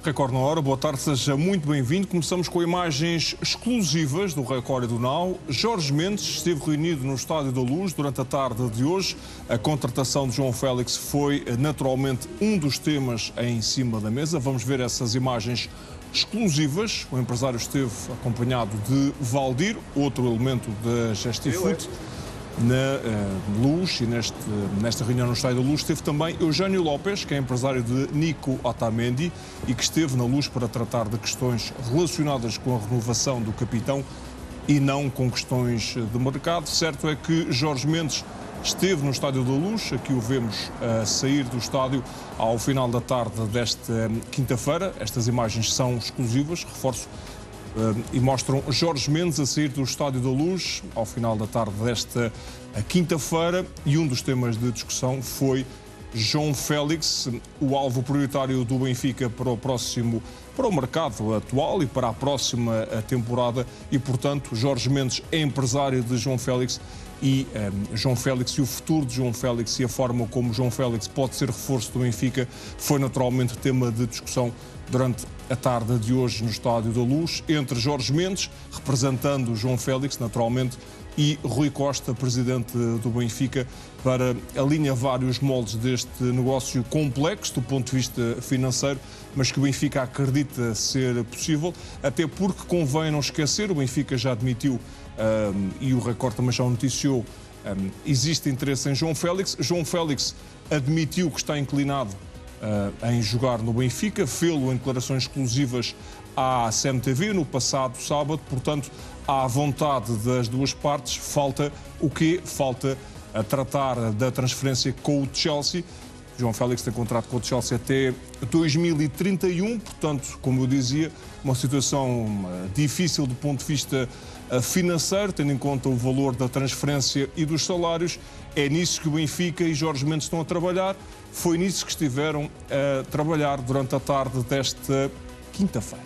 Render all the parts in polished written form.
Record na Hora, boa tarde, seja muito bem-vindo. Começamos com imagens exclusivas do Record e do Now. Jorge Mendes esteve reunido no Estádio da Luz durante a tarde de hoje. A contratação de João Félix foi naturalmente um dos temas em cima da mesa. Vamos ver essas imagens exclusivas. O empresário esteve acompanhado de Valdir, outro elemento da Gestifute. Na Luz e nesta reunião no Estádio da Luz esteve também Eugênio Lopes, que é empresário de Nico Otamendi e que esteve na Luz para tratar de questões relacionadas com a renovação do capitão e não com questões de mercado. Certo é que Jorge Mendes esteve no Estádio da Luz, aqui o vemos sair do estádio ao final da tarde desta quinta-feira. Estas imagens são exclusivas, reforço, e mostram Jorge Mendes a sair do Estádio da Luz ao final da tarde desta quinta-feira, e um dos temas de discussão foi João Félix, o alvo prioritário do Benfica para o mercado atual e para a próxima temporada, e portanto Jorge Mendes é empresário de João Félix e João Félix e o futuro de João Félix e a forma como João Félix pode ser reforço do Benfica foi naturalmente tema de discussão durante a tarde de hoje no Estádio da Luz, entre Jorge Mendes, representando João Félix, naturalmente, e Rui Costa, presidente do Benfica, para alinhavar os moldes deste negócio complexo do ponto de vista financeiro, mas que o Benfica acredita ser possível, até porque convém não esquecer, o Benfica já admitiu, e o Record também já o noticiou, existe interesse em João Félix. João Félix admitiu que está inclinado em jogar no Benfica, fê-lo em declarações exclusivas à CMTV no passado sábado, portanto, à vontade das duas partes. Falta o quê? Falta a tratar da transferência com o Chelsea. João Félix tem contrato com o Chelsea até 2031, portanto, como eu dizia, uma situação difícil do ponto de vista financeiro, tendo em conta o valor da transferência e dos salários. É nisso que o Benfica e Jorge Mendes estão a trabalhar. Foi nisso que estiveram a trabalhar durante a tarde desta quinta-feira.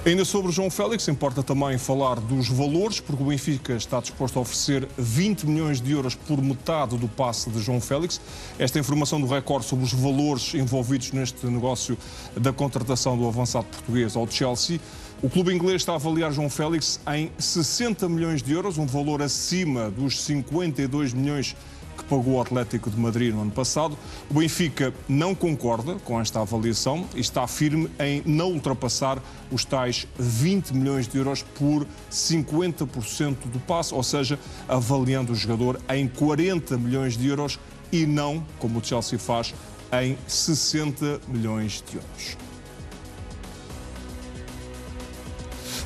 Ainda sobre o João Félix, importa também falar dos valores, porque o Benfica está disposto a oferecer 20 milhões de euros por metade do passe de João Félix. Esta informação do Record sobre os valores envolvidos neste negócio da contratação do avançado português ao Chelsea. O clube inglês está a avaliar João Félix em 60 milhões de euros, um valor acima dos 52 milhões que pagou o Atlético de Madrid no ano passado. O Benfica não concorda com esta avaliação e está firme em não ultrapassar os tais 20 milhões de euros por 50% do passe, ou seja, avaliando o jogador em 40 milhões de euros e não, como o Chelsea faz, em 60 milhões de euros.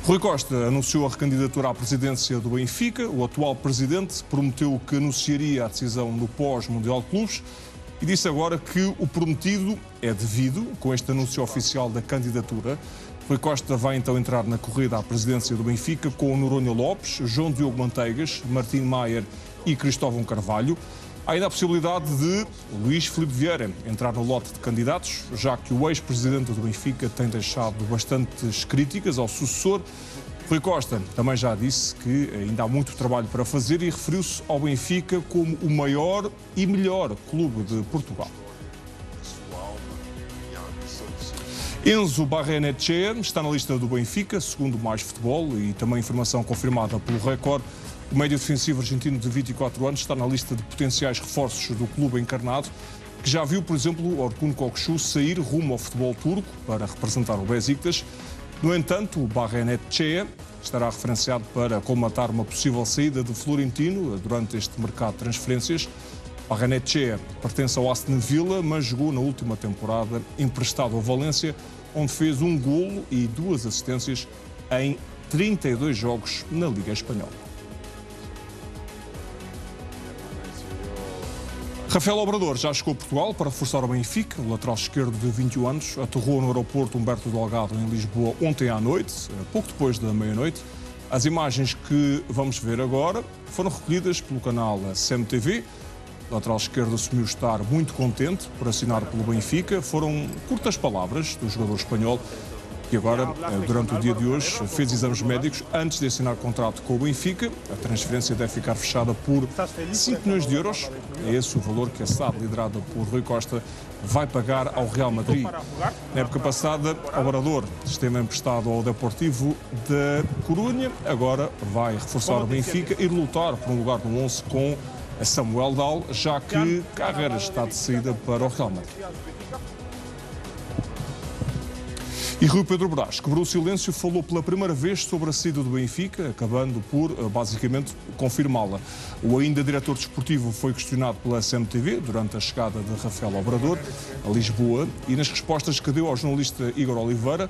Rui Costa anunciou a recandidatura à presidência do Benfica. O atual presidente prometeu que anunciaria a decisão no pós-Mundial de Clubes e disse agora que o prometido é devido. Com este anúncio oficial da candidatura, Rui Costa vai então entrar na corrida à presidência do Benfica com Noronha Lopes, João Diogo Manteigas, Martim Maier e Cristóvão Carvalho. Há ainda a possibilidade de Luís Filipe Vieira entrar no lote de candidatos, já que o ex-presidente do Benfica tem deixado bastantes críticas ao sucessor. Rui Costa também já disse que ainda há muito trabalho para fazer e referiu-se ao Benfica como o maior e melhor clube de Portugal. Enzo Barrenetxea está na lista do Benfica, segundo Mais Futebol, e também informação confirmada pelo Record. O médio defensivo argentino de 24 anos está na lista de potenciais reforços do clube encarnado, que já viu, por exemplo, o Orkun Kokcu sair rumo ao futebol turco para representar o Besiktas. No entanto, o Barrenetxea estará referenciado para colmatar uma possível saída de Florentino durante este mercado de transferências. Barrenetxea pertence ao Aston Villa, mas jogou na última temporada emprestado ao Valência, onde fez um golo e 2 assistências em 32 jogos na Liga Espanhola. Rafael Obrador já chegou a Portugal para reforçar o Benfica. O lateral esquerdo de 21 anos aterrou no aeroporto Humberto Delgado, em Lisboa, ontem à noite, pouco depois da meia-noite. As imagens que vamos ver agora foram recolhidas pelo canal CMTV. O lateral esquerdo assumiu estar muito contente por assinar pelo Benfica. Foram curtas palavras do jogador espanhol que agora, durante o dia de hoje, fez exames médicos antes de assinar contrato com o Benfica. A transferência deve ficar fechada por 5 milhões de euros. É esse o valor que a SAD, liderada por Rui Costa, vai pagar ao Real Madrid. Na época passada, o Obrador esteve emprestado ao Deportivo de Corunha. Agora vai reforçar o Benfica e lutar por um lugar no 11 com Samuel Dal, já que Carreras está de saída para o Real Madrid. E Rui Pedro Brás quebrou o silêncio, falou pela primeira vez sobre a saída do Benfica, acabando por, basicamente, confirmá-la. O ainda diretor desportivo foi questionado pela CMTV durante a chegada de Rafael Obrador a Lisboa e nas respostas que deu ao jornalista Igor Oliveira,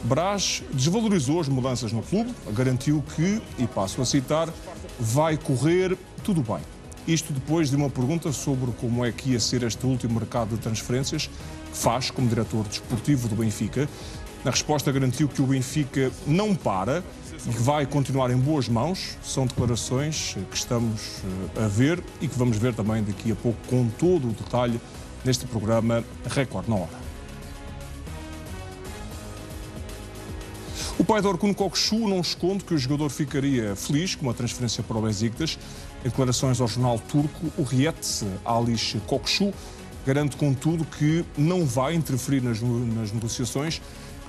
Brás desvalorizou as mudanças no clube, garantiu que, e passo a citar, vai correr tudo bem. Isto depois de uma pergunta sobre como é que ia ser este último mercado de transferências que faz como diretor desportivo do Benfica. Na resposta garantiu que o Benfica não para e que vai continuar em boas mãos. São declarações que estamos a ver e que vamos ver também daqui a pouco com todo o detalhe neste programa Record na Hora. O pai de Orkun Kökçü não esconde que o jogador ficaria feliz com a transferência para o Beşiktaş. Em declarações ao jornal turco, o Hürriyet, Aliş Kökçü, garante contudo que não vai interferir nas negociações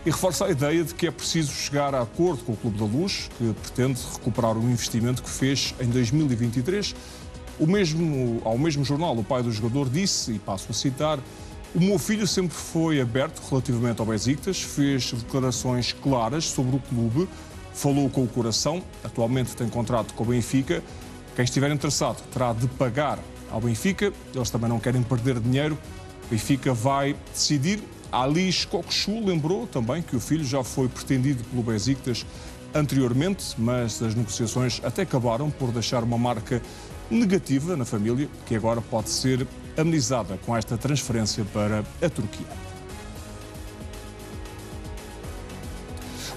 e reforça a ideia de que é preciso chegar a acordo com o Clube da Luz, que pretende recuperar o investimento que fez em 2023. Ao mesmo jornal, o pai do jogador disse, e passo a citar, o meu filho sempre foi aberto relativamente ao Beşiktaş, fez declarações claras sobre o clube, falou com o coração, atualmente tem contrato com o Benfica. Quem estiver interessado terá de pagar ao Benfica, eles também não querem perder dinheiro. O Benfica vai decidir. Aliş Kökçü lembrou também que o filho já foi pretendido pelo Beşiktaş anteriormente, mas as negociações até acabaram por deixar uma marca negativa na família, que agora pode ser amenizada com esta transferência para a Turquia.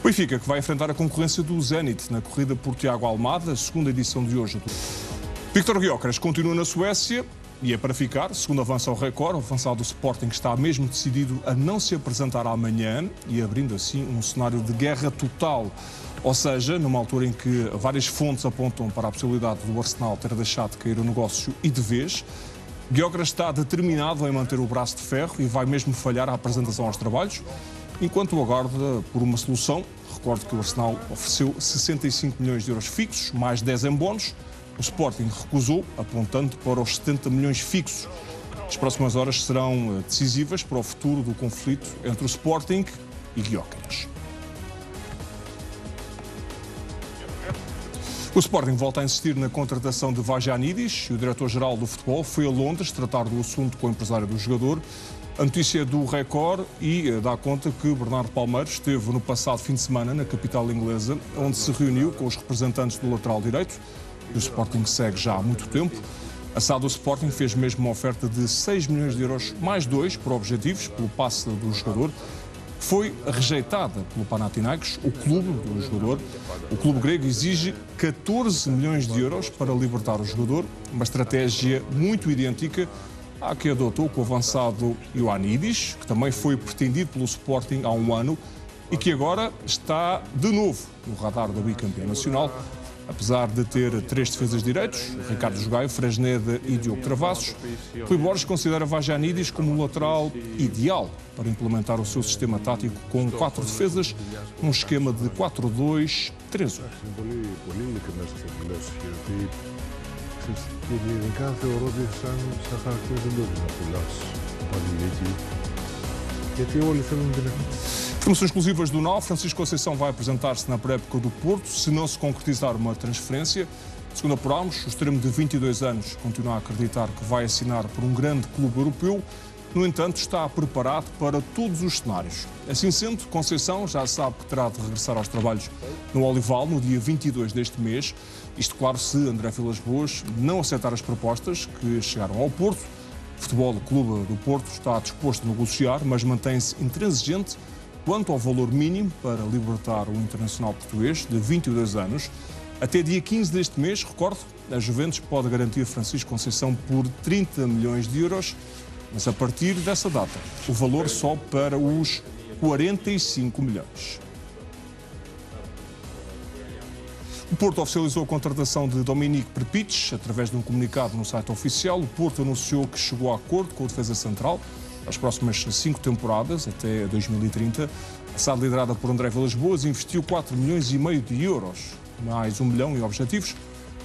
O Benfica, que vai enfrentar a concorrência do Zenit na corrida por Tiago Almada, segunda edição de hoje. Viktor Gyökeres continua na Suécia e é para ficar, segundo avança o Record, o avançado do Sporting está mesmo decidido a não se apresentar amanhã e abrindo assim um cenário de guerra total. Ou seja, numa altura em que várias fontes apontam para a possibilidade do Arsenal ter deixado de cair o negócio e de vez, Gyökeres está determinado em manter o braço de ferro e vai mesmo falhar a apresentação aos trabalhos, enquanto aguarda por uma solução. Recordo que o Arsenal ofereceu 65 milhões de euros fixos, mais 10 em bónus. O Sporting recusou, apontando para os 70 milhões fixos. As próximas horas serão decisivas para o futuro do conflito entre o Sporting e Gyökeres. O Sporting volta a insistir na contratação de Vagiannidis e o diretor-geral do futebol foi a Londres tratar do assunto com o empresário do jogador. A notícia do Record e dá conta que Bernardo Palmeiras esteve no passado fim de semana na capital inglesa, onde se reuniu com os representantes do lateral direito. O Sporting segue já há muito tempo. A SAD do Sporting fez mesmo uma oferta de 6 milhões de euros mais 2 por objetivos, pelo passe do jogador. Foi rejeitada pelo Panathinaikos, o clube do jogador. O clube grego exige 14 milhões de euros para libertar o jogador, uma estratégia muito idêntica à que adotou com o avançado Ioannidis, que também foi pretendido pelo Sporting há um ano e que agora está de novo no radar do bicampeão nacional. Apesar de ter 3 defesas de direitos, Ricardo Jogaio, Fresneda e Diogo Travassos, Rui Borges considera Vagiannidis como o lateral ideal para implementar o seu sistema tático com 4 defesas, num esquema de 4-2-3-1. Informações exclusivas do NAU. Francisco Conceição vai apresentar-se na pré-época do Porto, se não se concretizar uma transferência. Segundo apurámos, o extremo de 22 anos continua a acreditar que vai assinar por um grande clube europeu. No entanto, está preparado para todos os cenários. Assim sendo, Conceição já sabe que terá de regressar aos trabalhos no Olival no dia 22 deste mês. Isto, claro, se André Vilas-Boas não aceitar as propostas que chegaram ao Porto. O Futebol Clube do Porto está disposto a negociar, mas mantém-se intransigente quanto ao valor mínimo para libertar o internacional português de 22 anos. Até dia 15 deste mês, recordo, a Juventus pode garantir Francisco Conceição por 30 milhões de euros, mas a partir dessa data o valor sobe para os 45 milhões. O Porto oficializou a contratação de Dominique Prpic através de um comunicado no site oficial. O Porto anunciou que chegou a acordo com a defesa central as próximas 5 temporadas, até 2030. A SAD, liderada por André Vilas-Boas, investiu 4,5 milhões de euros, mais 1 milhão em objetivos,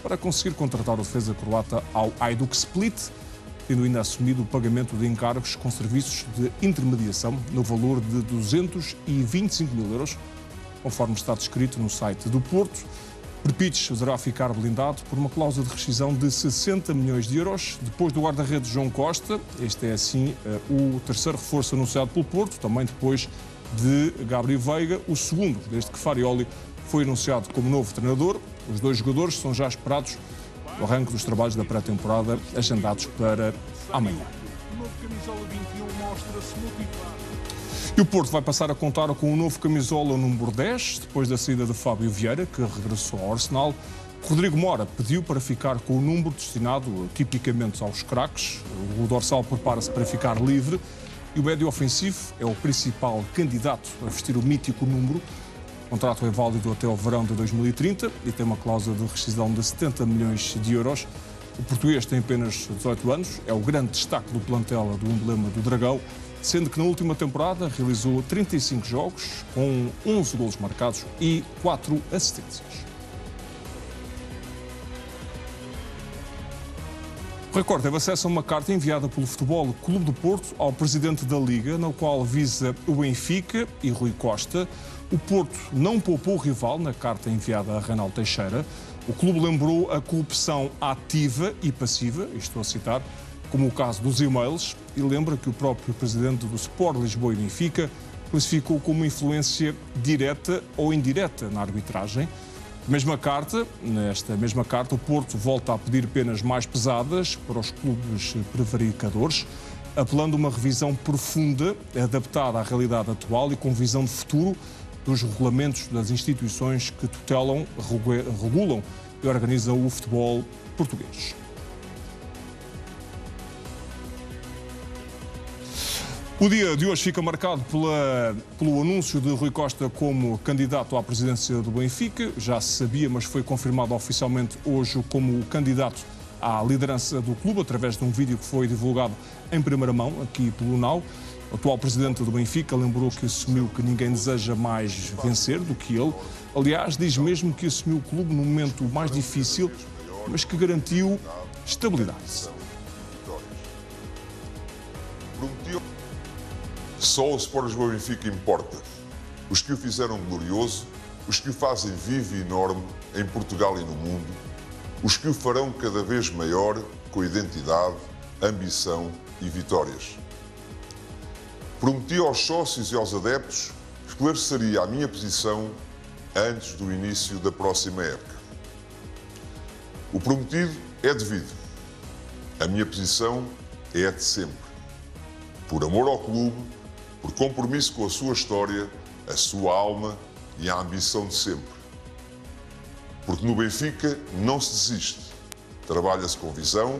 para conseguir contratar o defesa croata ao Hajduk Split, tendo ainda assumido o pagamento de encargos com serviços de intermediação no valor de 225 mil euros, conforme está descrito no site do Porto. Prpic deverá ficar blindado por uma cláusula de rescisão de 60 milhões de euros, depois do guarda-redes João Costa. Este é, assim, o terceiro reforço anunciado pelo Porto, também depois de Gabriel Veiga, o segundo, desde que Farioli foi anunciado como novo treinador. Os dois jogadores são já esperados no arranque dos trabalhos da pré-temporada, agendados para amanhã. O novo camisola 21 mostra-se motivado. E o Porto vai passar a contar com um novo camisola número 10, depois da saída de Fábio Vieira, que regressou ao Arsenal. Rodrigo Mora pediu para ficar com o número destinado tipicamente aos craques. O dorsal prepara-se para ficar livre e o médio ofensivo é o principal candidato a vestir o mítico número. O contrato é válido até ao verão de 2030 e tem uma cláusula de rescisão de 70 milhões de euros. O português tem apenas 18 anos, é o grande destaque do plantel do emblema do Dragão, sendo que na última temporada realizou 35 jogos, com 11 golos marcados e 4 assistências. O Record teve acesso a uma carta enviada pelo Futebol Clube do Porto ao presidente da Liga, na qual visa o Benfica e Rui Costa. O Porto não poupou o rival na carta enviada a Reinaldo Teixeira. O clube lembrou a corrupção ativa e passiva, estou a citar, como o caso dos e-mails, e lembra que o próprio presidente do Sport Lisboa e Benfica classificou como influência direta ou indireta na arbitragem. Nesta mesma carta, o Porto volta a pedir penas mais pesadas para os clubes prevaricadores, apelando a uma revisão profunda, adaptada à realidade atual e com visão de futuro dos regulamentos das instituições que tutelam, regulam e organizam o futebol português. O dia de hoje fica marcado pelo anúncio de Rui Costa como candidato à presidência do Benfica. Já se sabia, mas foi confirmado oficialmente hoje como candidato à liderança do clube, através de um vídeo que foi divulgado em primeira mão aqui pelo NAU. O atual presidente do Benfica lembrou que assumiu que ninguém deseja mais vencer do que ele. Aliás, diz mesmo que assumiu o clube no momento mais difícil, mas que garantiu estabilidade. Só o Sport Lisboa e Benfica importa. Os que o fizeram glorioso, os que o fazem vivo e enorme em Portugal e no mundo, os que o farão cada vez maior com identidade, ambição e vitórias. Prometi aos sócios e aos adeptos que esclareceria a minha posição antes do início da próxima época. O prometido é devido. A minha posição é a de sempre. Por amor ao clube, por compromisso com a sua história, a sua alma e a ambição de sempre. Porque no Benfica não se desiste. Trabalha-se com visão,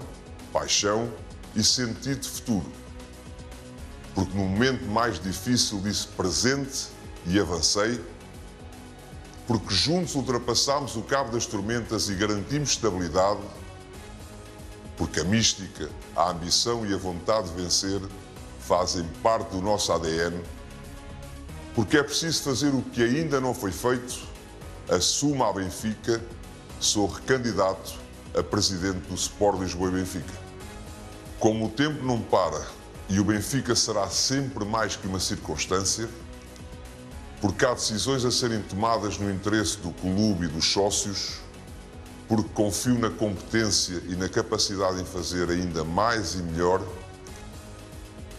paixão e sentido de futuro. Porque no momento mais difícil disse presente e avancei. Porque juntos ultrapassámos o cabo das tormentas e garantimos estabilidade. Porque a mística, a ambição e a vontade de vencer fazem parte do nosso ADN, porque é preciso fazer o que ainda não foi feito. Assumo a Benfica, sou recandidato a presidente do Sport Lisboa e Benfica. Como o tempo não para e o Benfica será sempre mais que uma circunstância, porque há decisões a serem tomadas no interesse do clube e dos sócios, porque confio na competência e na capacidade em fazer ainda mais e melhor,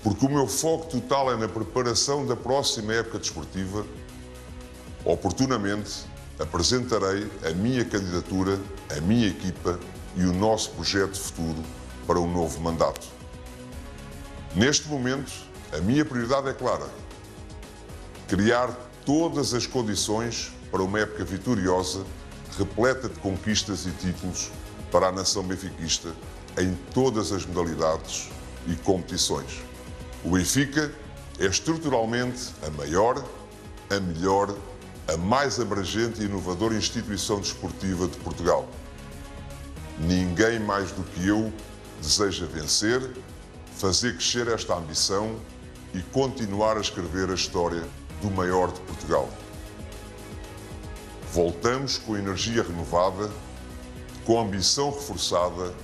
porque o meu foco total é na preparação da próxima época desportiva, oportunamente apresentarei a minha candidatura, a minha equipa e o nosso projeto de futuro para um novo mandato. Neste momento, a minha prioridade é clara: criar todas as condições para uma época vitoriosa, repleta de conquistas e títulos para a nação benfiquista em todas as modalidades e competições. O Benfica É estruturalmente a maior, a melhor, a mais abrangente e inovadora instituição desportiva de Portugal. Ninguém mais do que eu deseja vencer, fazer crescer esta ambição e continuar a escrever a história do maior de Portugal. Voltamos com energia renovada, com ambição reforçada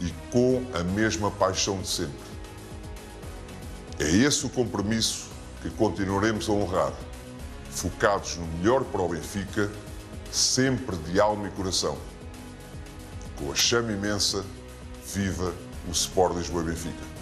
e com a mesma paixão de sempre. É esse o compromisso que continuaremos a honrar, focados no melhor para o Benfica, sempre de alma e coração. Com a chama imensa, viva o Sport Lisboa e Benfica.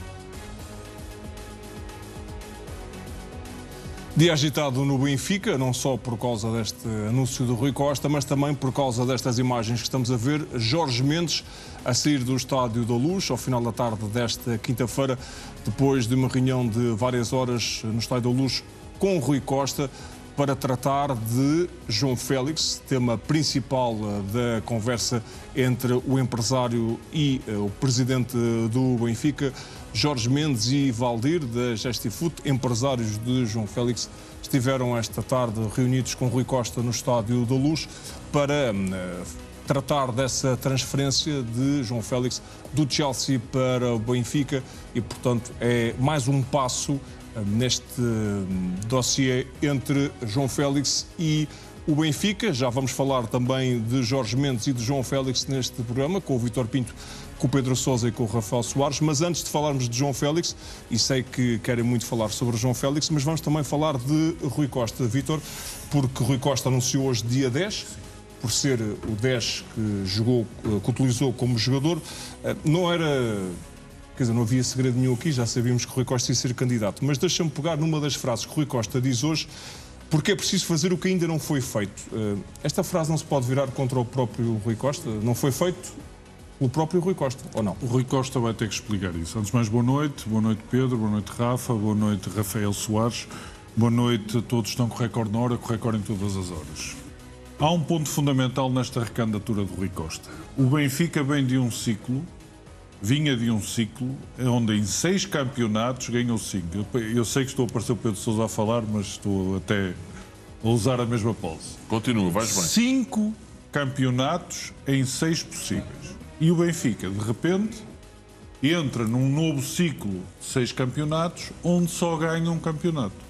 Dia agitado no Benfica, não só por causa deste anúncio do Rui Costa, mas também por causa destas imagens que estamos a ver. Jorge Mendes a sair do Estádio da Luz ao final da tarde desta quinta-feira, depois de uma reunião de várias horas no Estádio da Luz com Rui Costa, para tratar de João Félix, tema principal da conversa entre o empresário e o presidente do Benfica. Jorge Mendes e Valdir, da Gestifut, empresários de João Félix, estiveram esta tarde reunidos com Rui Costa no Estádio da Luz para tratar dessa transferência de João Félix do Chelsea para o Benfica e, portanto, é mais um passo neste dossiê entre João Félix e o Benfica. Já vamos falar também de Jorge Mendes e de João Félix neste programa, com o Vítor Pinto, com o Pedro Sousa e com o Rafael Soares. Mas antes de falarmos de João Félix, e sei que querem muito falar sobre João Félix, mas vamos também falar de Rui Costa, Vítor, porque Rui Costa anunciou hoje dia 10, por ser o 10 que utilizou como jogador. Não era... Quer dizer, não havia segredo nenhum aqui, já sabíamos que Rui Costa ia ser candidato. Mas deixa-me pegar numa das frases que Rui Costa diz hoje, porque é preciso fazer o que ainda não foi feito. Esta frase não se pode virar contra o próprio Rui Costa? Não foi feito pelo próprio Rui Costa, ou não? O Rui Costa vai ter que explicar isso. Antes de mais, boa noite Pedro, boa noite Rafa, boa noite Rafael Soares, boa noite a todos que estão com recorde na hora, com recorde em todas as horas. Há um ponto fundamental nesta recandidatura de Rui Costa. O Benfica vem de um ciclo, vinha de um ciclo onde em 6 campeonatos ganhou 5. Eu sei que estou a parecer o Pedro Sousa a falar, mas estou até a usar a mesma pose. Continua, vais bem. 5 campeonatos em 6 possíveis. E o Benfica, de repente, entra num novo ciclo de 6 campeonatos onde só ganha um campeonato.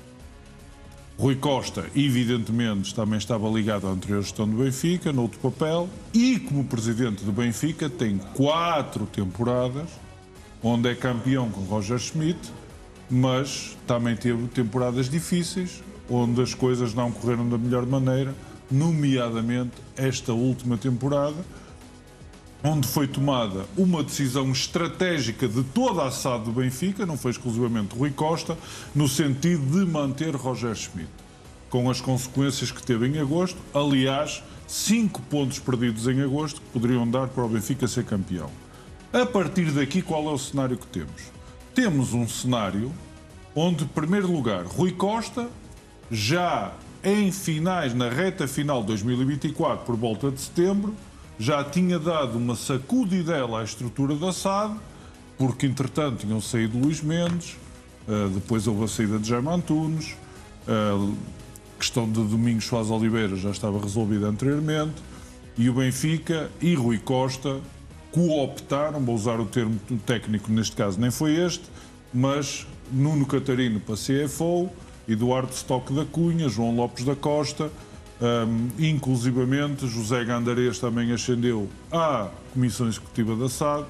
Rui Costa, evidentemente, também estava ligado à anterior gestão do Benfica, noutro papel, e como presidente do Benfica tem 4 temporadas, onde é campeão com Roger Schmidt, mas também teve temporadas difíceis, onde as coisas não correram da melhor maneira, nomeadamente esta última temporada, onde foi tomada uma decisão estratégica de toda a SAD do Benfica, não foi exclusivamente Rui Costa, no sentido de manter Roger Schmidt, com as consequências que teve em agosto. Aliás, 5 pontos perdidos em agosto que poderiam dar para o Benfica ser campeão. A partir daqui, qual é o cenário que temos? Temos um cenário onde, em primeiro lugar, Rui Costa, já em finais, na reta final de 2024, por volta de setembro, já tinha dado uma sacudidela à estrutura da SAD, porque entretanto tinham saído Luís Mendes, depois houve a saída de Jaime Antunes, a questão de Domingos Soares Oliveira já estava resolvida anteriormente, e o Benfica e Rui Costa cooptaram, vou usar o termo técnico neste caso, nem foi este, mas Nuno Catarino para CFO, Eduardo Stock da Cunha, João Lopes da Costa, inclusivamente José Gandarês também ascendeu à Comissão Executiva da SAD.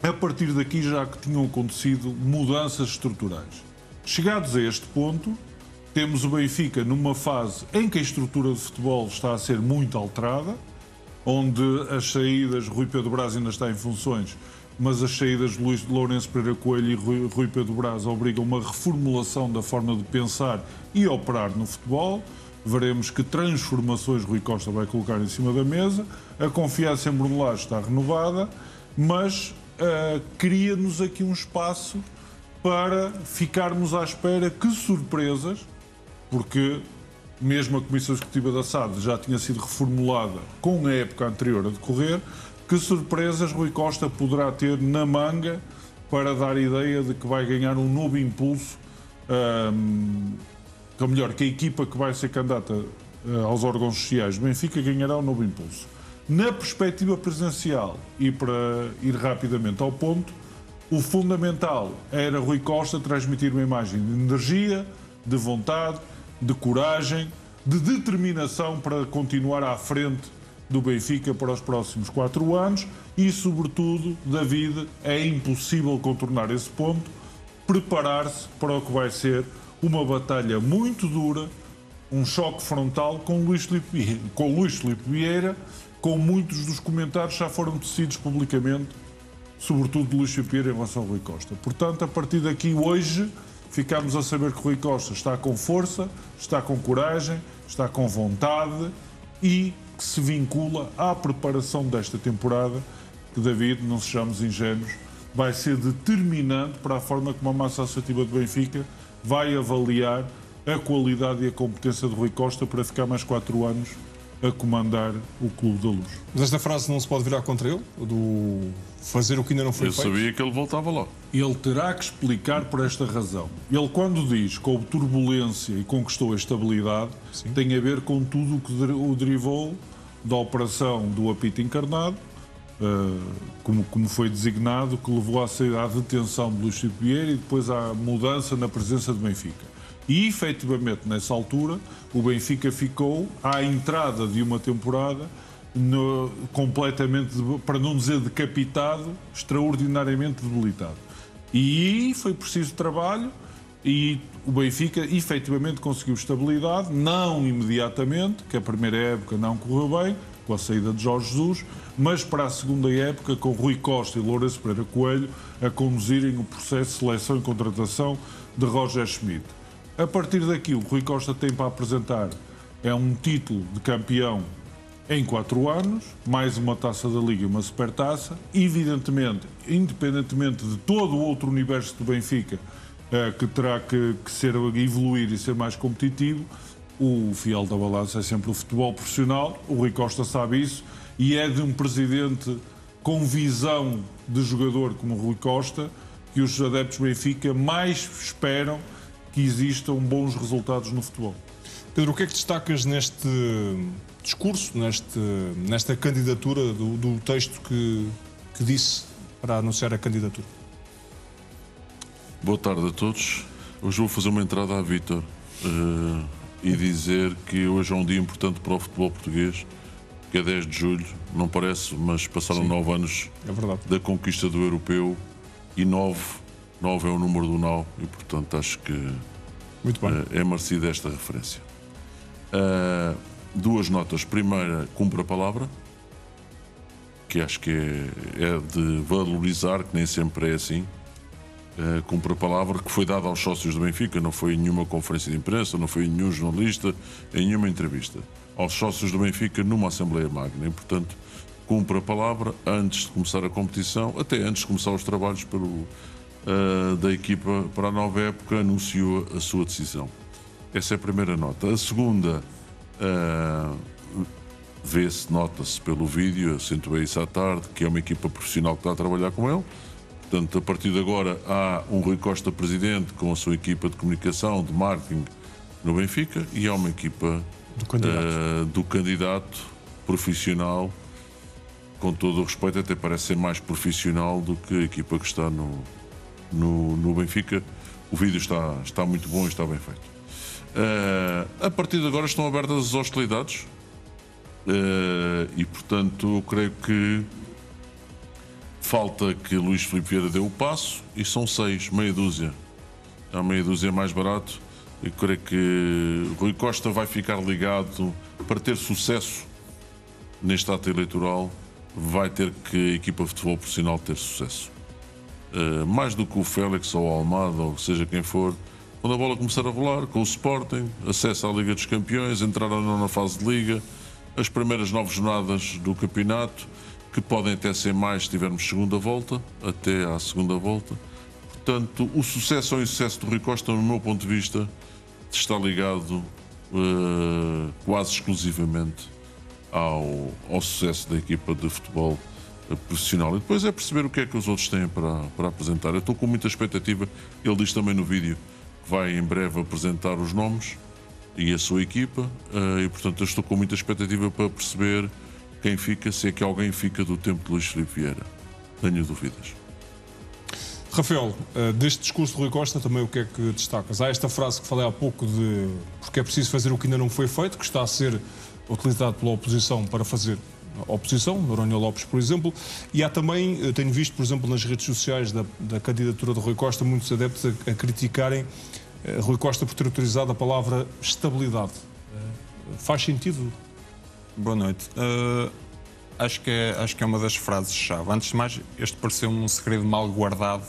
A partir daqui já que tinham acontecido mudanças estruturais. Chegados a este ponto, temos o Benfica numa fase em que a estrutura de futebol está a ser muito alterada, onde as saídas, Rui Pedro Brás ainda está em funções, mas as saídas de Luís de Lourenço Pereira Coelho e Rui Pedro Brás obrigam uma reformulação da forma de pensar e operar no futebol. Veremos que transformações Rui Costa vai colocar em cima da mesa. A confiança em Bruno Lage está renovada, mas cria-nos aqui um espaço para ficarmos à espera que surpresas, porque mesmo a Comissão Executiva da SAD já tinha sido reformulada com a época anterior a decorrer, que surpresas Rui Costa poderá ter na manga para dar ideia de que vai ganhar um novo impulso ou melhor, que a equipa que vai ser candidata aos órgãos sociais do Benfica ganhará um novo impulso. Na perspectiva presidencial, e para ir rapidamente ao ponto, o fundamental era Rui Costa transmitir uma imagem de energia, de vontade, de coragem, de determinação para continuar à frente do Benfica para os próximos 4 anos e, sobretudo, David, é impossível contornar esse ponto, preparar-se para o que vai ser uma batalha muito dura, um choque frontal com Luís Filipe Vieira, com muitos dos comentários já foram tecidos publicamente, sobretudo de Luís Filipe Vieira em relação ao Rui Costa. Portanto, a partir daqui, hoje, ficamos a saber que Rui Costa está com força, está com coragem, está com vontade e que se vincula à preparação desta temporada, que, David, não sejamos ingênuos, vai ser determinante para a forma como a massa associativa do Benfica vai avaliar a qualidade e a competência de Rui Costa para ficar mais 4 anos a comandar o Clube da Luz. Mas esta frase não se pode virar contra ele? Do fazer o que ainda não foi feito? Eu sabia que ele voltava lá. Ele terá que explicar por esta razão. Ele, quando diz que houve turbulência e conquistou a estabilidade, sim, tem a ver com tudo o que o derivou da operação do apito encarnado, como foi designado, que levou à detenção de Luís Filipe Vieira e depois à mudança na presença do Benfica. E, efetivamente, nessa altura, o Benfica ficou à entrada de uma temporada completamente, para não dizer decapitado, extraordinariamente debilitado. E foi preciso trabalho e o Benfica, efetivamente, conseguiu estabilidade, não imediatamente, que a primeira época não correu bem, com a saída de Jorge Jesus, mas para a segunda época, com Rui Costa e Lourenço Pereira Coelho a conduzirem o processo de seleção e contratação de Roger Schmidt. A partir daqui, o que Rui Costa tem para apresentar é um título de campeão em 4 anos, mais uma taça da Liga e uma supertaça. Evidentemente, independentemente de todo o outro universo do Benfica, que terá que evoluir e ser mais competitivo, o fiel da balança é sempre o futebol profissional. O Rui Costa sabe isso e é de um presidente com visão de jogador como o Rui Costa que os adeptos do Benfica mais esperam que existam bons resultados no futebol. Pedro, o que é que destacas neste discurso, nesta candidatura, do texto que disse para anunciar a candidatura? Boa tarde a todos. Hoje vou fazer uma entrada a Vítor e dizer que hoje é um dia importante para o futebol português, que é 10 de julho, não parece, mas passaram 9 anos da conquista do europeu e 9 é o número do Nau e, portanto, acho que muito bem. É merecida esta referência. 2 notas. Primeira, cumpre a palavra, que acho que é de valorizar, que nem sempre é assim. Cumpre a palavra que foi dada aos sócios do Benfica, não foi em nenhuma conferência de imprensa, não foi em nenhum jornalista, em nenhuma entrevista. Aos sócios do Benfica numa Assembleia Magna. E, portanto, cumpre a palavra antes de começar a competição, até antes de começar os trabalhos da equipa para a nova época, anunciou a sua decisão. Essa é a primeira nota. A segunda, nota-se pelo vídeo, acentuei isso à tarde, que é uma equipa profissional que está a trabalhar com ele. Portanto, a partir de agora há um Rui Costa presidente com a sua equipa de comunicação, de marketing no Benfica, e há uma equipa do candidato profissional, com todo o respeito, até parece ser mais profissional do que a equipa que está no Benfica. O vídeo está muito bom e está bem feito. A partir de agora estão abertas as hostilidades e, portanto, eu creio que falta que Luís Filipe Vieira dê o passo e são 6, meia dúzia. A meia dúzia é mais barato. Eu creio que Rui Costa vai ficar ligado para ter sucesso neste ato eleitoral. Vai ter que a equipa de futebol profissional ter sucesso. Mais do que o Félix ou o Almada, ou seja quem for, quando a bola começar a rolar, com o Sporting, acesso à Liga dos Campeões, entrar na 9ª fase de Liga, as primeiras 9 jornadas do campeonato, que podem até ser mais se tivermos segunda volta, até à segunda volta. Portanto, o sucesso ou insucesso do Rui Costa, no meu ponto de vista, está ligado quase exclusivamente ao sucesso da equipa de futebol profissional. E depois é perceber o que é que os outros têm para apresentar. Eu estou com muita expectativa. Ele diz também no vídeo vai em breve apresentar os nomes e a sua equipa, e portanto eu estou com muita expectativa para perceber quem fica, se é que alguém fica do tempo de Luís Filipe Vieira. Tenho dúvidas. Rafael, deste discurso de Rui Costa também o que é que destacas? Há esta frase que falei há pouco de porque é preciso fazer o que ainda não foi feito, que está a ser utilizado pela oposição para fazer a oposição, Noronha Lopes, por exemplo, e há também, tenho visto, por exemplo, nas redes sociais da candidatura de Rui Costa, muitos adeptos a criticarem Rui Costa por ter utilizado a palavra estabilidade. Faz sentido? Boa noite. Acho que é uma das frases-chave. Antes de mais, este pareceu-me um segredo mal guardado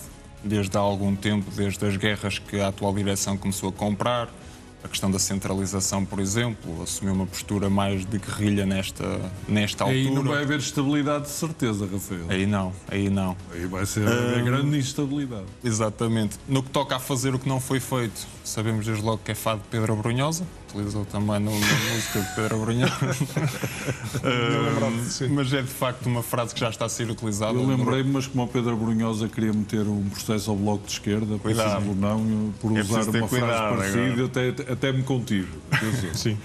desde há algum tempo, desde as guerras que a atual direção começou a comprar, a questão da centralização, por exemplo, assumiu uma postura mais de guerrilha nesta altura. Aí não vai haver estabilidade de certeza, Rafael. Aí não. Aí vai ser a grande instabilidade. Exatamente. No que toca a fazer o que não foi feito, sabemos desde logo que é fado de Pedro Abrunhosa, utilizou também na música de Pedro Abrunhosa. Mas é de facto uma frase que já está a ser utilizada. Eu lembrei-me, mas como o Pedro Abrunhosa queria meter um processo ao Bloco de Esquerda, por exemplo, não, por usar uma frase parecida, até me contive. Sim.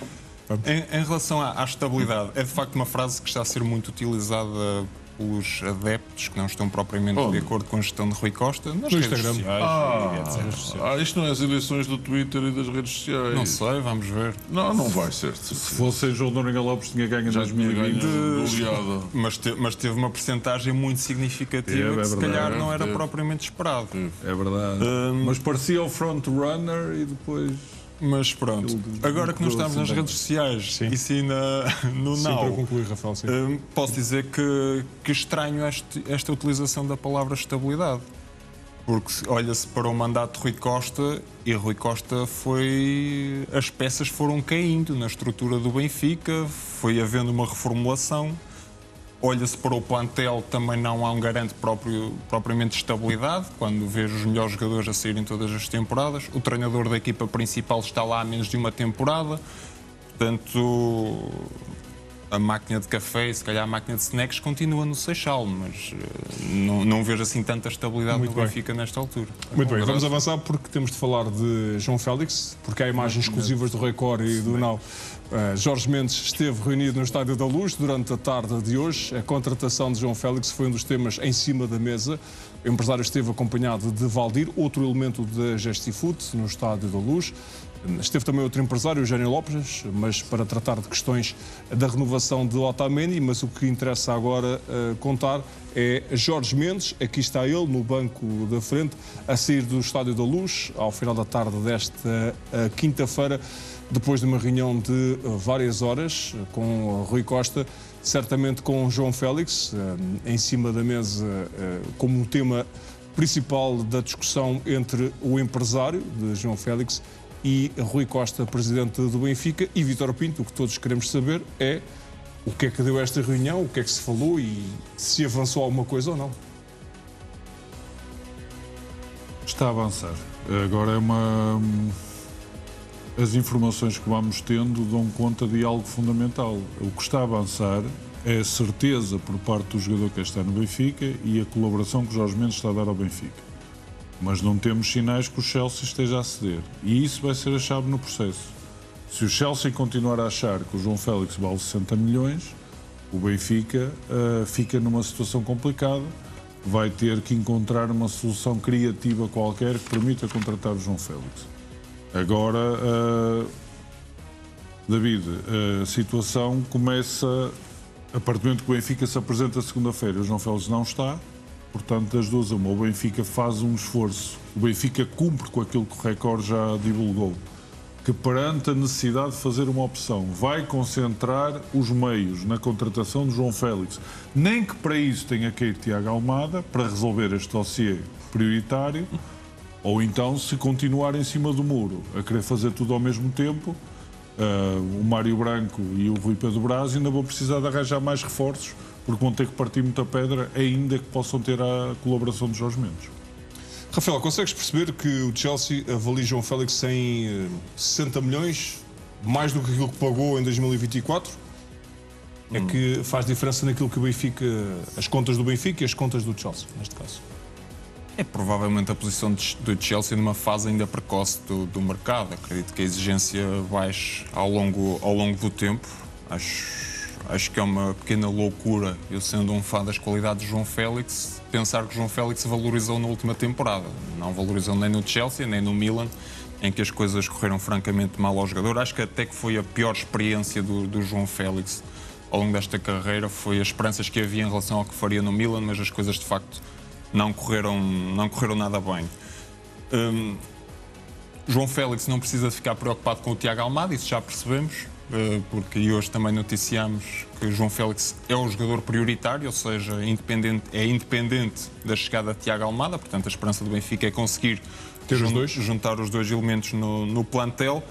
Em relação à estabilidade, é de facto uma frase que está a ser muito utilizada pelos adeptos que não estão propriamente de acordo com a gestão de Rui Costa nas redes Instagram sociais e etc. Isto não é as eleições do Twitter e das redes sociais. Não sei, vamos ver. Não vai ser. Se fosse João Noronha Lopes, tinha ganho em 2020. Mas teve uma percentagem muito significativa que se calhar não era propriamente esperado. É verdade. Mas parecia o front-runner e depois... Mas pronto, agora que nós estamos nas redes sociais e sim no Sim, Now, para concluir, Rafael, sim. posso dizer que estranho esta utilização da palavra estabilidade. Porque olha-se para o mandato de Rui Costa e Rui Costa as peças foram caindo na estrutura do Benfica, foi havendo uma reformulação. Olha-se para o plantel, também não há um garante propriamente de estabilidade, quando vejo os melhores jogadores a saírem todas as temporadas. O treinador da equipa principal está lá há menos de uma temporada. Portanto, a máquina de café e se calhar a máquina de snacks continua no Seixal, mas não vejo assim tanta estabilidade no Benfica nesta altura. Muito bem, vamos avançar porque temos de falar de João Félix, porque há imagens exclusivas do Record e do Now. Jorge Mendes esteve reunido no Estádio da Luz durante a tarde de hoje. A contratação de João Félix foi um dos temas em cima da mesa. O empresário esteve acompanhado de Valdir, outro elemento da Gestifoot, no Estádio da Luz. Esteve também outro empresário, Eugênio Lopes, mas para tratar de questões da renovação de Otamendi. Mas o que interessa agora contar é Jorge Mendes. Aqui está ele, no banco da frente, a sair do Estádio da Luz, ao final da tarde desta quinta-feira, depois de uma reunião de várias horas com Rui Costa, certamente com João Félix, em cima da mesa como um tema principal da discussão entre o empresário de João Félix e Rui Costa, presidente do Benfica, e Vítor Pinto. O que todos queremos saber é o que é que deu esta reunião, o que é que se falou e se avançou alguma coisa ou não. Está a avançar. Agora as informações que vamos tendo dão conta de algo fundamental. O que está a avançar é a certeza por parte do jogador que está no Benfica e a colaboração que o Jorge Mendes está a dar ao Benfica. Mas não temos sinais que o Chelsea esteja a ceder. E isso vai ser a chave no processo. Se o Chelsea continuar a achar que o João Félix vale 60 milhões, o Benfica fica numa situação complicada. Vai ter que encontrar uma solução criativa qualquer que permita contratar o João Félix. Agora, David, a situação começa a partir do momento que o Benfica se apresenta segunda-feira. O João Félix não está, portanto, das duas uma. O Benfica faz um esforço. O Benfica cumpre com aquilo que o Record já divulgou, que perante a necessidade de fazer uma opção, vai concentrar os meios na contratação de João Félix. Nem que para isso tenha que ir Tiago Almada, para resolver este dossiê prioritário, ou então, se continuar em cima do muro a querer fazer tudo ao mesmo tempo, o Mário Branco e o Rui Pedro Braz ainda vão precisar de arranjar mais reforços, porque vão ter que partir muita pedra, ainda que possam ter a colaboração de Jorge Mendes. Rafael, consegues perceber que o Chelsea avalia João Félix em 60 milhões, mais do que aquilo que pagou em 2024? É que faz diferença naquilo que o Benfica, as contas do Benfica e as contas do Chelsea, neste caso. É provavelmente a posição do Chelsea numa fase ainda precoce do mercado. Acredito que a exigência baixe ao longo do tempo. Acho que é uma pequena loucura, eu sendo um fã das qualidades de João Félix, pensar que João Félix valorizou na última temporada. Não valorizou nem no Chelsea, nem no Milan, em que as coisas correram francamente mal ao jogador. Acho que até que foi a pior experiência do João Félix ao longo desta carreira. Foi as esperanças que havia em relação ao que faria no Milan, mas as coisas de facto não correram nada bem. João Félix não precisa de ficar preocupado com o Tiago Almada, isso já percebemos, porque hoje também noticiamos que João Félix é o jogador prioritário, ou seja, é independente da chegada de Tiago Almada. Portanto, a esperança do Benfica é conseguir juntar os dois elementos no plantel.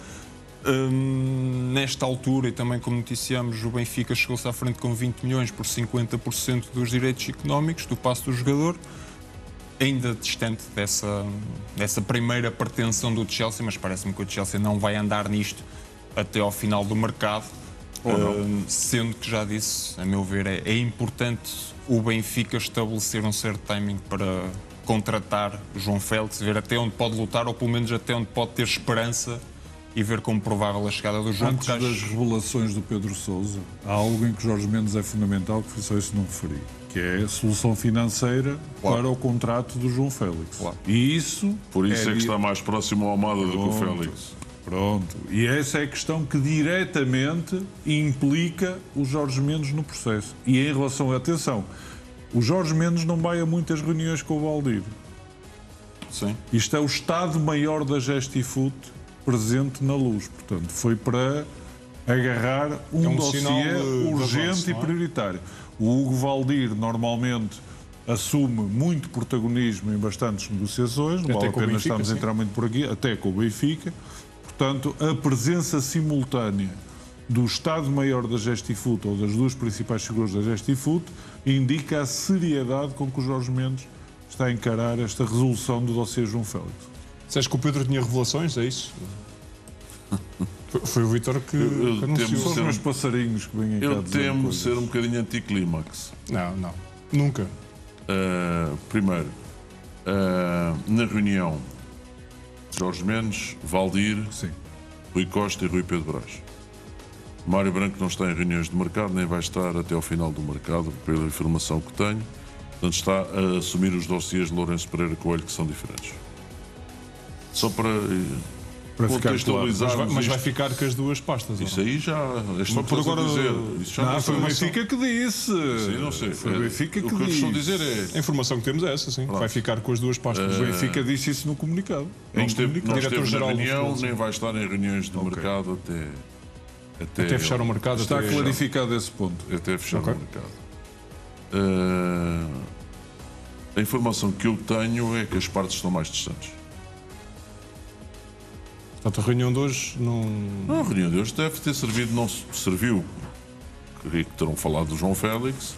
Nesta altura, e também como noticiamos, o Benfica chegou-se à frente com 20 milhões por 50% dos direitos económicos do passe do jogador, ainda distante dessa primeira pretensão do Chelsea, mas parece-me que o Chelsea não vai andar nisto até ao final do mercado, sendo que, já disse, a meu ver, é importante o Benfica estabelecer um certo timing para contratar João Félix, ver até onde pode lutar, ou pelo menos até onde pode ter esperança, e ver como provável a chegada do João. Antes das revelações do Pedro Sousa, há algo em que Jorge Mendes é fundamental, que foi só isso que não referi, que é a solução financeira para o contrato do João Félix. Claro. E isso... Por isso é que está mais próximo ao Almada do que o Félix. Pronto. E essa é a questão que diretamente implica o Jorge Mendes no processo. E em relação à atenção, o Jorge Mendes não vai a muitas reuniões com o Valdir. Sim. Isto é o Estado-Maior da Gestifut presente na Luz. Portanto, foi para agarrar um dossiê urgente e prioritário. O Hugo Valdir normalmente assume muito protagonismo em bastantes negociações, não vale a pena estarmos a entrar muito por aqui, até com o Benfica. Portanto, a presença simultânea do Estado-Maior da Gestifut, ou das duas principais figuras da Gestifut, indica a seriedade com que o Jorge Mendes está a encarar esta resolução do dossiê João Félix. Dizes que o Pedro tinha revelações, é isso? Foi o Vítor que anunciou. São os meus passarinhos que vêm em casa. Eu temo ser um bocadinho anticlímax. Não. Nunca. Primeiro, na reunião, Jorge Mendes, Valdir, Sim. Rui Costa e Rui Pedro Brás. Mário Branco não está em reuniões de mercado, nem vai estar até ao final do mercado, pela informação que tenho. Portanto, está a assumir os dossiês de Lourenço Pereira Coelho, que são diferentes. Só para contextualizar. Claro. Mas vai ficar com as duas pastas. Isso aí já. É só por agora dizer. Isso já não, foi o Benfica que disse. Sim, não sei. Foi o Benfica que disse. O que eu estou a dizer é. A informação que temos é essa, sim. Vai ficar com as duas pastas. O Benfica disse isso no comunicado. Não esteve na reunião, nem vai estar em reuniões de mercado até fechar o mercado. Está clarificado esse ponto. Até fechar o mercado. A informação que eu tenho é que as partes estão mais distantes. Portanto, a reunião de hoje não... A reunião de hoje deve ter servido, não serviu. Creio que terão falado do João Félix,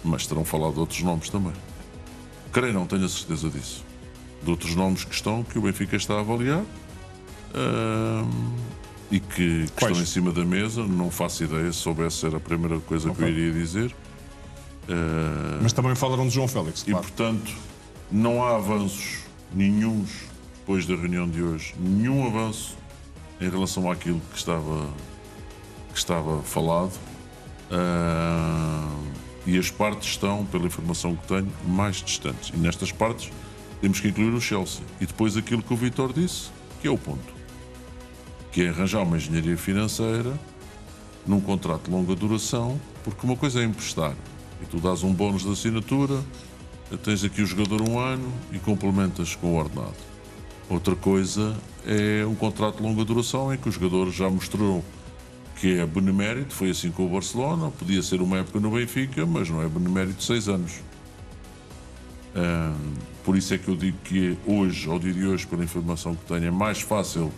mas terão falado de outros nomes também. Creio, não tenho a certeza disso. De outros nomes que o Benfica está a avaliar e que estão em cima da mesa. Não faço ideia, se soubesse era a primeira coisa que eu iria dizer. Mas também falaram de João Félix, claro. E, portanto, não há avanços nenhuns depois da reunião de hoje, nenhum avanço em relação àquilo que estava falado. E as partes estão, pela informação que tenho, mais distantes. E nestas partes temos que incluir o Chelsea. E depois aquilo que o Vítor disse, que é o ponto. Que é arranjar uma engenharia financeira num contrato de longa duração, porque uma coisa é emprestar. E tu dás um bónus de assinatura, tens aqui o jogador 1 ano e complementas com o ordenado. Outra coisa é um contrato de longa duração em que o jogador já mostrou que é benemérito, foi assim com o Barcelona, podia ser uma época no Benfica, mas não é benemérito de 6 anos. Por isso é que eu digo que hoje, ao dia de hoje, pela informação que tenho, é mais fácil,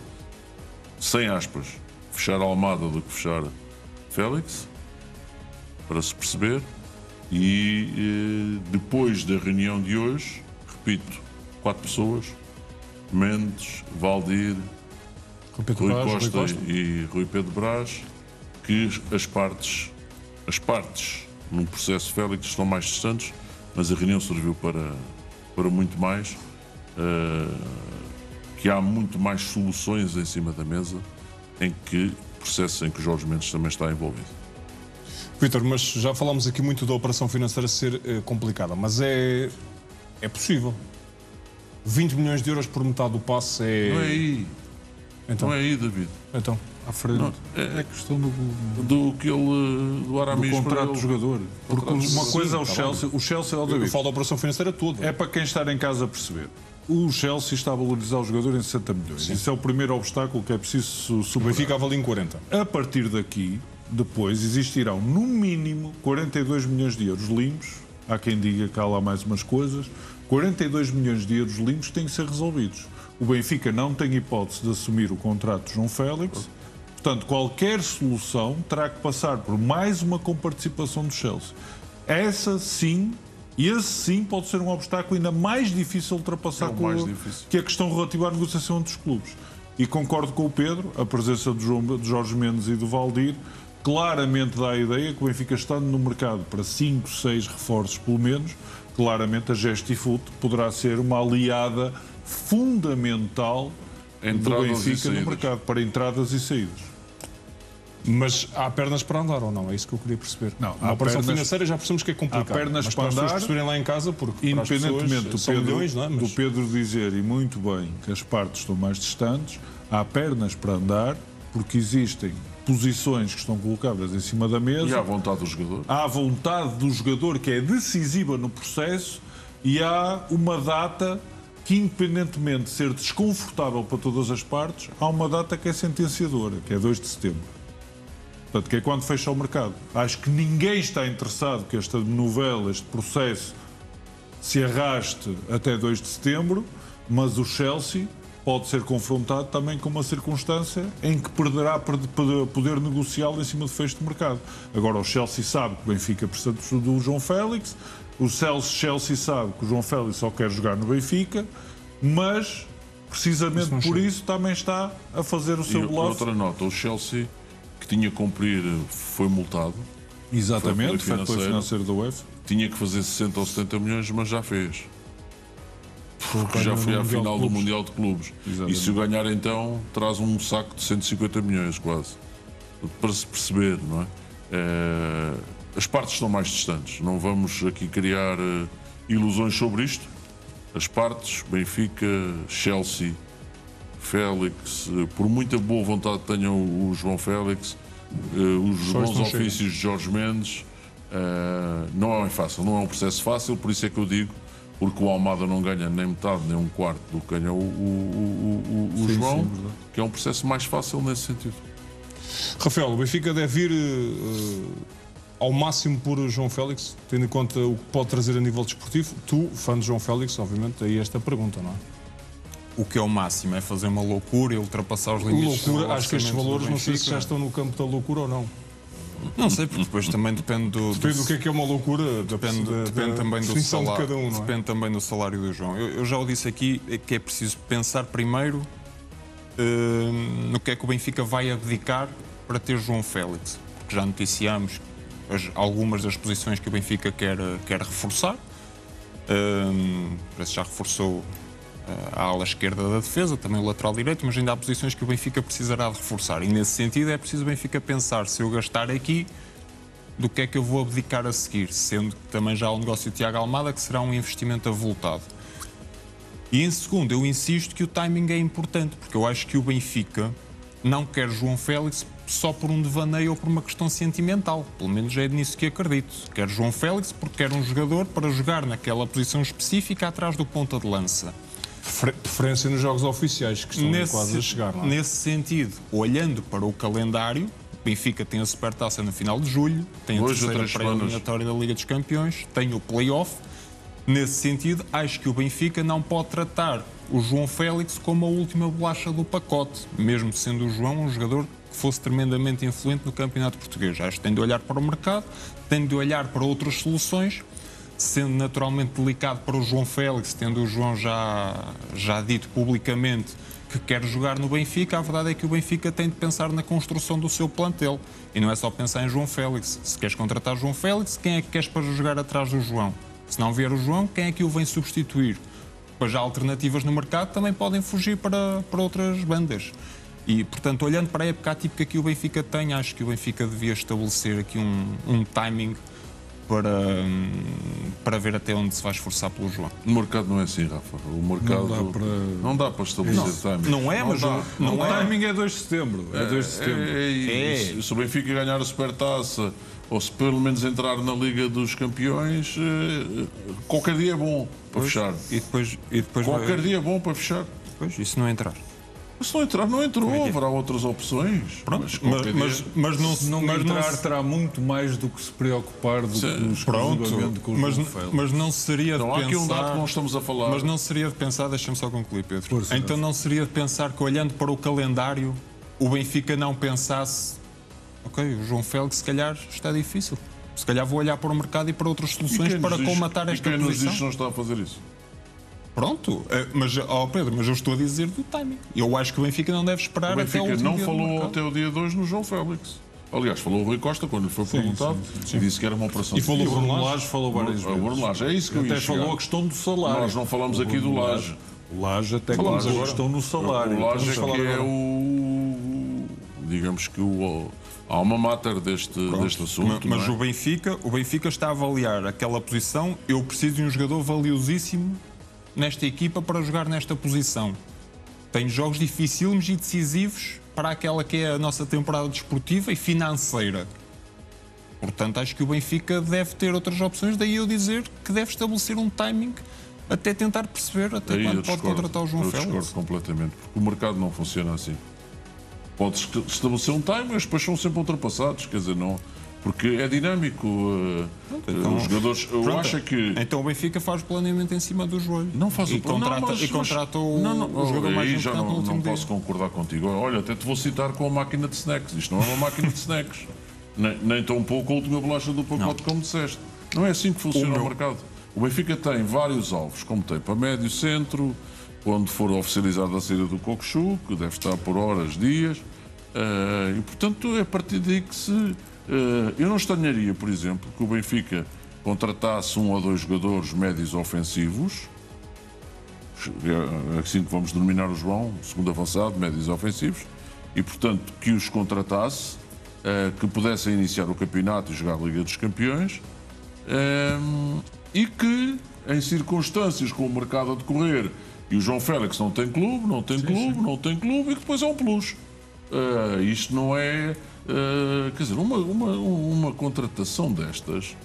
sem aspas, fechar a Almada do que fechar Félix, para se perceber. E depois da reunião de hoje, repito, 4 pessoas, Mendes, Valdir, Rui Costa e Rui Pedro Brás, que as partes num processo Félix estão mais distantes, mas a reunião serviu para para muito mais, que há muito mais soluções em cima da mesa em que processo em que Jorge Mendes também está envolvido. Vítor, mas já falámos aqui muito da operação financeira ser complicada, mas é possível. 20 milhões de euros por metade do passe é... Não é aí. Então, Não é aí, David. então. À frente. Não, é questão do Aramis contrato para do jogador. Porque uma coisa é o Chelsea. O Chelsea, ó, Eu David, falo da operação financeira toda. é para quem está em casa a perceber. O Chelsea está a valorizar o jogador em 60 milhões. Isso é o primeiro obstáculo que é preciso O superar. Benfica avalia em 40. A partir daqui, depois, existirão no mínimo 42 milhões de euros limpos. Há quem diga que há lá mais umas coisas. 42 milhões de euros limpos têm que ser resolvidos. O Benfica não tem hipótese de assumir o contrato de João Félix. Portanto, qualquer solução terá que passar por mais uma comparticipação do Chelsea. Essa sim, e esse sim pode ser um obstáculo ainda mais difícil de ultrapassar que a questão relativa à negociação entre os clubes. E concordo com o Pedro, a presença de Jorge Mendes e do Valdir claramente dá a ideia que o Benfica, estando no mercado para 5, 6 reforços pelo menos, claramente a Gestifut poderá ser uma aliada fundamental do Benfica no mercado para entradas e saídas. Mas há pernas para andar ou não? É isso que eu queria perceber. Não, a operação pernas, financeira já percebemos que é complicado. Há pernas mas para as pessoas andar, perceberem lá em casa, porque independentemente do são Pedro, milhões, não é? do Pedro dizer, e muito bem, que as partes estão mais distantes, há pernas para andar, porque existem posições que estão colocadas em cima da mesa. E há vontade do jogador. Há a vontade do jogador, que é decisiva no processo, e há uma data que, independentemente de ser desconfortável para todas as partes, há uma data que é sentenciadora, que é 2 de setembro. Portanto, que é quando fecha o mercado. Acho que ninguém está interessado que esta novela, este processo, se arraste até 2 de setembro, mas o Chelsea pode ser confrontado também com uma circunstância em que perderá poder negociá-lo em cima do fecho de mercado. Agora, o Chelsea sabe que o Benfica precisa do João Félix, o Chelsea sabe que o João Félix só quer jogar no Benfica, mas, precisamente por isso, também está a fazer o seu E bluff. outra nota, o Chelsea, que tinha que cumprir, foi multado. Exatamente, foi foi financeiro da UEFA. Tinha que fazer 60 ou 70 milhões, mas já fez. Porque já foi à final do Mundial de Clubes. Exatamente. E se o ganhar, então, traz um saco de 150 milhões, quase. Para se perceber, não é? As partes estão mais distantes. Não vamos aqui criar ilusões sobre isto. As partes, Benfica, Chelsea, Félix, por muita boa vontade que tenham o João Félix, os bons ofícios de Jorge Mendes, não é fácil, não é um processo fácil, por isso é que eu digo, porque o Almada não ganha nem metade, nem um quarto do que ganha o João, que é um processo mais fácil nesse sentido. Rafael, o Benfica deve ir ao máximo por João Félix, tendo em conta o que pode trazer a nível desportivo. Tu, fã de João Félix, obviamente, aí esta pergunta, não é? O que é o máximo? É fazer uma loucura e ultrapassar os limites. Loucura, acho que estes valores não sei se já estão no campo da loucura ou não. Não sei, porque depois também depende do que é uma loucura, depende também do definição salário, de cada um, não é? depende também do salário do João. Eu já o disse aqui, que é preciso pensar primeiro no que é que o Benfica vai abdicar para ter João Félix, porque já noticiamos algumas das posições que o Benfica quer reforçar. Parece que já reforçou a ala esquerda da defesa, também o lateral direito, mas ainda há posições que o Benfica precisará de reforçar. E nesse sentido é preciso o Benfica pensar, se eu gastar aqui, do que é que eu vou abdicar a seguir, sendo que também já há o negócio de Tiago Almada, que será um investimento avultado. E em segundo, eu insisto que o timing é importante, porque eu acho que o Benfica não quer João Félix só por um devaneio ou por uma questão sentimental. Pelo menos é nisso que acredito. Quer João Félix porque quer um jogador para jogar naquela posição específica atrás do ponta de lança. Preferência nos jogos oficiais, que estão quase a chegar, não é? Nesse sentido, olhando para o calendário, o Benfica tem a Supertaça no final de julho, tem a terceira pré-eliminatória da Liga dos Campeões, tem o play-off. Nesse sentido, acho que o Benfica não pode tratar o João Félix como a última bolacha do pacote, mesmo sendo o João um jogador que fosse tremendamente influente no campeonato português. Acho que tem de olhar para o mercado, tem de olhar para outras soluções, sendo naturalmente delicado para o João Félix, tendo o João já dito publicamente que quer jogar no Benfica. A verdade é que o Benfica tem de pensar na construção do seu plantel e não é só pensar em João Félix. Se queres contratar João Félix, quem é que queres para jogar atrás do João? Se não vier o João, quem é que o vem substituir? Pois já há alternativas no mercado também podem fugir para outras bandas. E, portanto, olhando para a época atípica que o Benfica tem, acho que o Benfica devia estabelecer aqui um timing para ver até onde se vai esforçar pelo João. O mercado não é assim, Rafa. O mercado não dá para estabelecer timing. Não é, mas O timing é 2 de setembro. É 2 de setembro. Se o Benfica ganhar a Supertaça, ou se pelo menos entrar na Liga dos Campeões, qualquer dia é bom para fechar. E depois Qualquer dia é bom para fechar. Pois, e se não entrar? Se não entrar, não entrou. Haverá outras opções. Pronto, Se não entrar, terá muito mais do que se preocupar do que exclusivamente com o João Félix. Mas não seria de Então há aqui um dado que pensar... não estamos a falar. Mas não seria de pensar... Deixa-me só concluir, Pedro. Força, então não seria de pensar que, olhando para o calendário, o Benfica não pensasse: ok, o João Félix se calhar está difícil. Se calhar vou olhar para o mercado e para outras soluções para colmatar esta posição. E quem nos diz posição. que não está a fazer isso? Pronto, mas, Pedro, mas eu estou a dizer do timing. Eu acho que o Benfica não deve esperar O até o Benfica último não dia do falou mercado. até o dia 2 no João Félix. Aliás, falou o Rui Costa quando lhe foi perguntado e disse que era uma operação. E o Bruno Lage falou várias vezes. O Bruno Lage, é isso que eu ia Até chegar. falou a questão do salário. Nós não falamos aqui do Lage. O Lage até Falamos colocou a agora. questão no salário. O Lage Vamos falar que é agora. digamos que a alma mater deste assunto. Mas não é? o Benfica está a avaliar aquela posição. Eu preciso de um jogador valiosíssimo nesta equipa para jogar nesta posição. Tem jogos dificílimos e decisivos para aquela que é a nossa temporada desportiva e financeira. Portanto, acho que o Benfica deve ter outras opções, daí eu dizer que deve estabelecer um timing até tentar perceber até Aí quando eu pode contratar o João eu Félix. discordo completamente, porque o mercado não funciona assim. Pode-se estabelecer um time, mas depois são sempre ultrapassados, quer dizer, não. Porque é dinâmico. Então, os jogadores. Eu acho que. Então o Benfica faz planeamento em cima do joelho. Não faz e contrata o jogador mais aí já importante no último não dia. posso concordar contigo. Olha, até te vou citar com a máquina de snacks. Isto não é uma máquina de snacks. Nem tão pouco a última bolacha do pacote, como disseste. Não é assim que funciona o mercado. O Benfica tem vários alvos, como tem para médio centro, quando for oficializada a saída do Cocochu, que deve estar por horas, dias. E, portanto, é a partir daí que se... eu não estranharia, por exemplo, que o Benfica contratasse 1 ou 2 jogadores médios ofensivos, assim que vamos denominar o João, segundo avançado, médios ofensivos, e, portanto, que os contratasse, que pudessem iniciar o campeonato e jogar a Liga dos Campeões, e que, em circunstâncias com o mercado a decorrer, e o João Félix não tem clube, e que depois é um plus. Isto não é... quer dizer, uma contratação destas,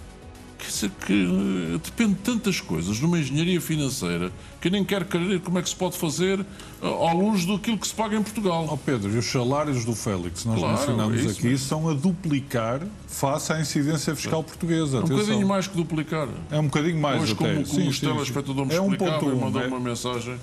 quer dizer, que depende de tantas coisas, numa engenharia financeira, que eu nem quero querer como é que se pode fazer à luz daquilo que se paga em Portugal. Pedro, e os salários do Félix, nós Claro, mencionamos é isso aqui, mesmo. são a duplicar face à incidência fiscal portuguesa. É um Atenção. bocadinho mais que duplicar. É um bocadinho mais Hoje, até. como o telespectador me É explicava e 1.1, mandou é? uma mensagem,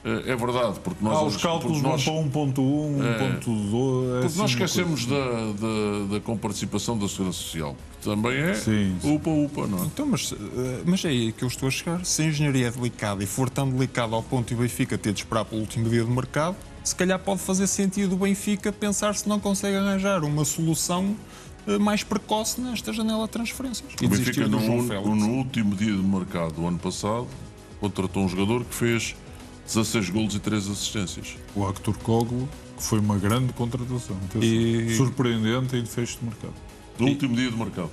é verdade, porque nós... Os cálculos porque vão para 1.1, 1.2... Porque nós esquecemos da comparticipação da Segurança Social, que também é Sim. upa, não é? Então, mas é aí que eu estou a chegar. Se a engenharia é delicada e for tão delicada ao ponto de o Benfica ter de esperar pelo último dia do mercado, se calhar pode fazer sentido o Benfica pensar se não consegue arranjar uma solução mais precoce nesta janela de transferências. E O desistir Benfica, do João Félix. no último dia de mercado do ano passado, contratou um jogador que fez 16 golos e 3 assistências. O Actor Coglu, que foi uma grande contratação. Atenção. E- Surpreendente em fecho de mercado. No último dia de mercado.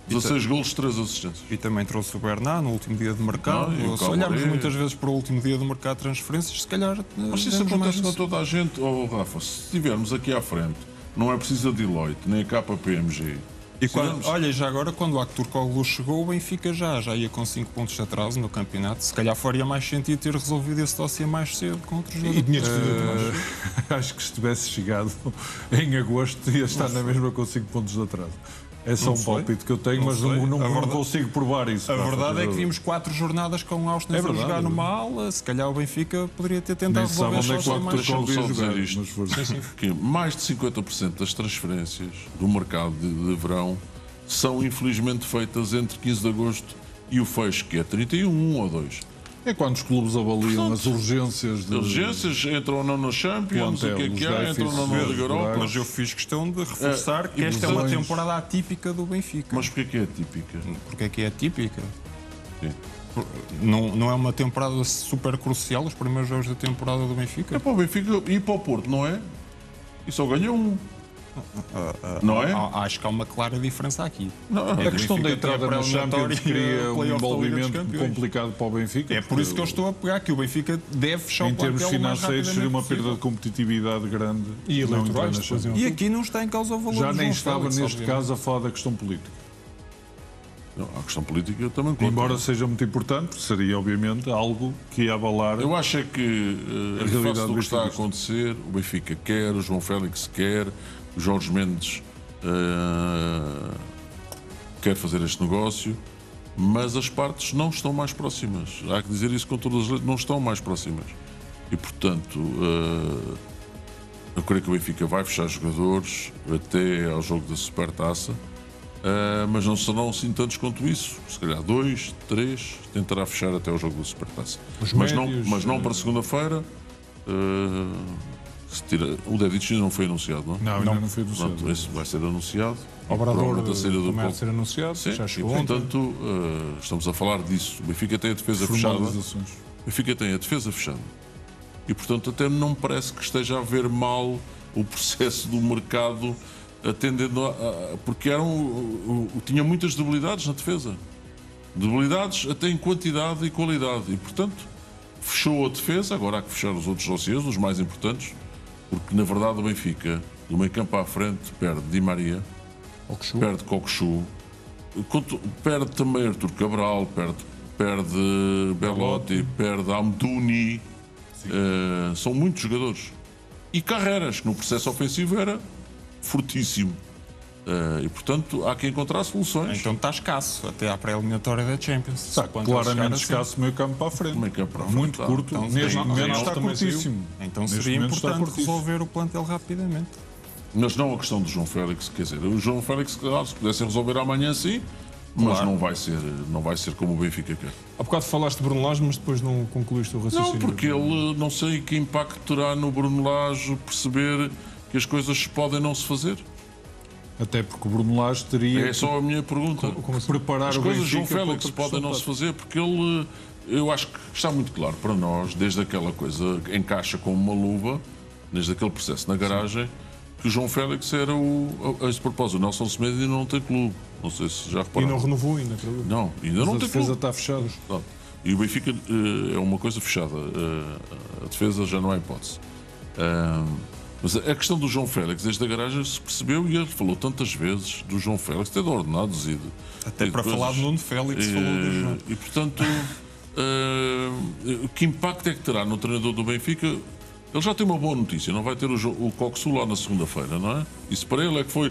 16 golos, 3 assistências. E também trouxe o Bernat no último dia de mercado. E o Se olharmos Cabaré. muitas vezes para o último dia de mercado de transferências, se calhar. Mas isso vemos acontece com mais toda a gente. Rafa, se estivermos aqui à frente, não é preciso a Deloitte, nem a KPMG. E quando, Sigamos. olha, já agora, quando o Actur Coglu chegou, o Benfica já ia com 5 pontos de atraso no campeonato. Se calhar faria mais sentido ter resolvido esse dossiê mais cedo com outros E jogadores. tinha acho que se tivesse chegado em agosto ia estar na mesma com 5 pontos de atraso. É só Não um sei. palpite que eu tenho, Não mas sei. não A verdade- consigo provar isso. A Rafa, verdade é que Pedro. vimos 4 jornadas com o Austin É a verdade, jogar é numa verdade. ala. Se calhar o Benfica poderia ter tentado Nem sabe resolver onde é que o só mais Actur Coglu Deixa-me ia só jogar. dizer isto. Mas força. Que mais de 50% das transferências do mercado de verão são infelizmente feitas entre 15 de agosto e o fecho, que é 31, 1 ou 2. É quando os clubes avaliam as urgências de... Urgências, entram ou não na Champions, Plantel, o que é que os há, entram ou não na déficits, Liga Europa. Mas eu fiz questão de reforçar que e esta é uma lesões. temporada atípica do Benfica. Mas porquê que é típica? Porque é que é atípica? Sim. Não é uma temporada super crucial, os primeiros jogos da temporada do Benfica? É para o Benfica e para o Porto, não é? E só ganha um. Não é? Acho que há uma clara diferença aqui. A questão da entrada na Champions cria um playoff da Liga dos envolvimento Campeões. complicado para o Benfica. É por isso que eu estou a pegar que o Benfica deve fechar Em o plantel termos o mais financeiros seria uma rapidamente perda de possível. competitividade grande. E não entrar eleitorais na depois Champions. E aqui não está em causa o valor Já do nem João estava Félix, neste obviamente. caso a falar da questão política. Não, a questão política eu também conto. Embora seja muito importante, seria obviamente algo que ia abalar. Eu acho é que, em realidade face do que está a benfiquista. acontecer, o Benfica quer, o João Félix quer, o Jorge Mendes quer fazer este negócio, mas as partes não estão mais próximas. Há que dizer isso com todas as letras, não estão mais próximas. E, portanto, eu creio que o Benfica vai fechar jogadores até ao jogo da Supertaça, mas não serão assim tantos quanto isso. Se calhar 2, 3, tentará fechar até ao jogo da Supertaça. Os Mas médios, não para segunda-feira. O David China não foi anunciado, não? Não, ainda não foi anunciado. Pronto, esse vai ser anunciado. Obrador Provavelmente a saída do também há de Paulo. ser anunciado, Sim, já e chegou ontem. portanto estamos a falar disso. O Benfica tem a defesa fechada. Formalizações. O Benfica tem a defesa fechada. E portanto até não me parece que esteja a ver mal o processo do mercado atendendo porque tinha muitas debilidades na defesa. Debilidades até em quantidade e qualidade. E portanto fechou a defesa, agora há que fechar os outros dossiês, os mais importantes, porque na verdade o Benfica, do meio campo à frente, perde Di Maria, perde Cockchu, perde também Artur Cabral, perde Belotti, perde Amdouni. São muitos jogadores. E Carreras, que no processo ofensivo era fortíssimo. E portanto há que encontrar soluções. Então está escasso, até à pré-eliminatória da Champions. Está Quando ele chegar claramente assim. escasso meio campo para a frente. Meio campo para a frente, Muito tá. curto. Então, Neste sim, momento Reinaldo está também curtíssimo. Então Neste seria momento está importante curtíssimo. resolver o plantel rapidamente. Mas não a questão do João Félix, quer dizer, o João Félix, claro, se pudessem resolver amanhã sim, mas Claro. não vai ser como o Benfica quer. Há bocado falaste de Bruno Lage, mas depois não concluíste o raciocínio. Não, porque ele não sei que impacto terá no Bruno Lage perceber que as coisas podem não se fazer. Até porque o Bruno Lage teria É só a minha pergunta. que preparar As o coisas de Benfica João Félix para outro podem não se resultado. fazer porque ele, eu acho que está muito claro para nós, desde aquela coisa encaixa como uma luva, desde aquele processo na garagem, que o João Félix era a esse propósito, o Nelson Semedo ainda não tem clube. Não sei se já E repararam. não renovou ainda, acredito. Não, ainda Mas não a tem defesa clube. está fechada. Pronto. E o Benfica é uma coisa fechada. A defesa já não há hipótese. Mas a questão do João Félix, desde a garagem, se percebeu e ele falou tantas vezes do João Félix, até de ordenados e de. Até e de para coisas. falar de Nuno Félix, falou do João. E portanto, que impacto é que terá no treinador do Benfica? Ele já tem uma boa notícia, não vai ter o Coxu lá na segunda-feira, não é? Isso para ele é que foi.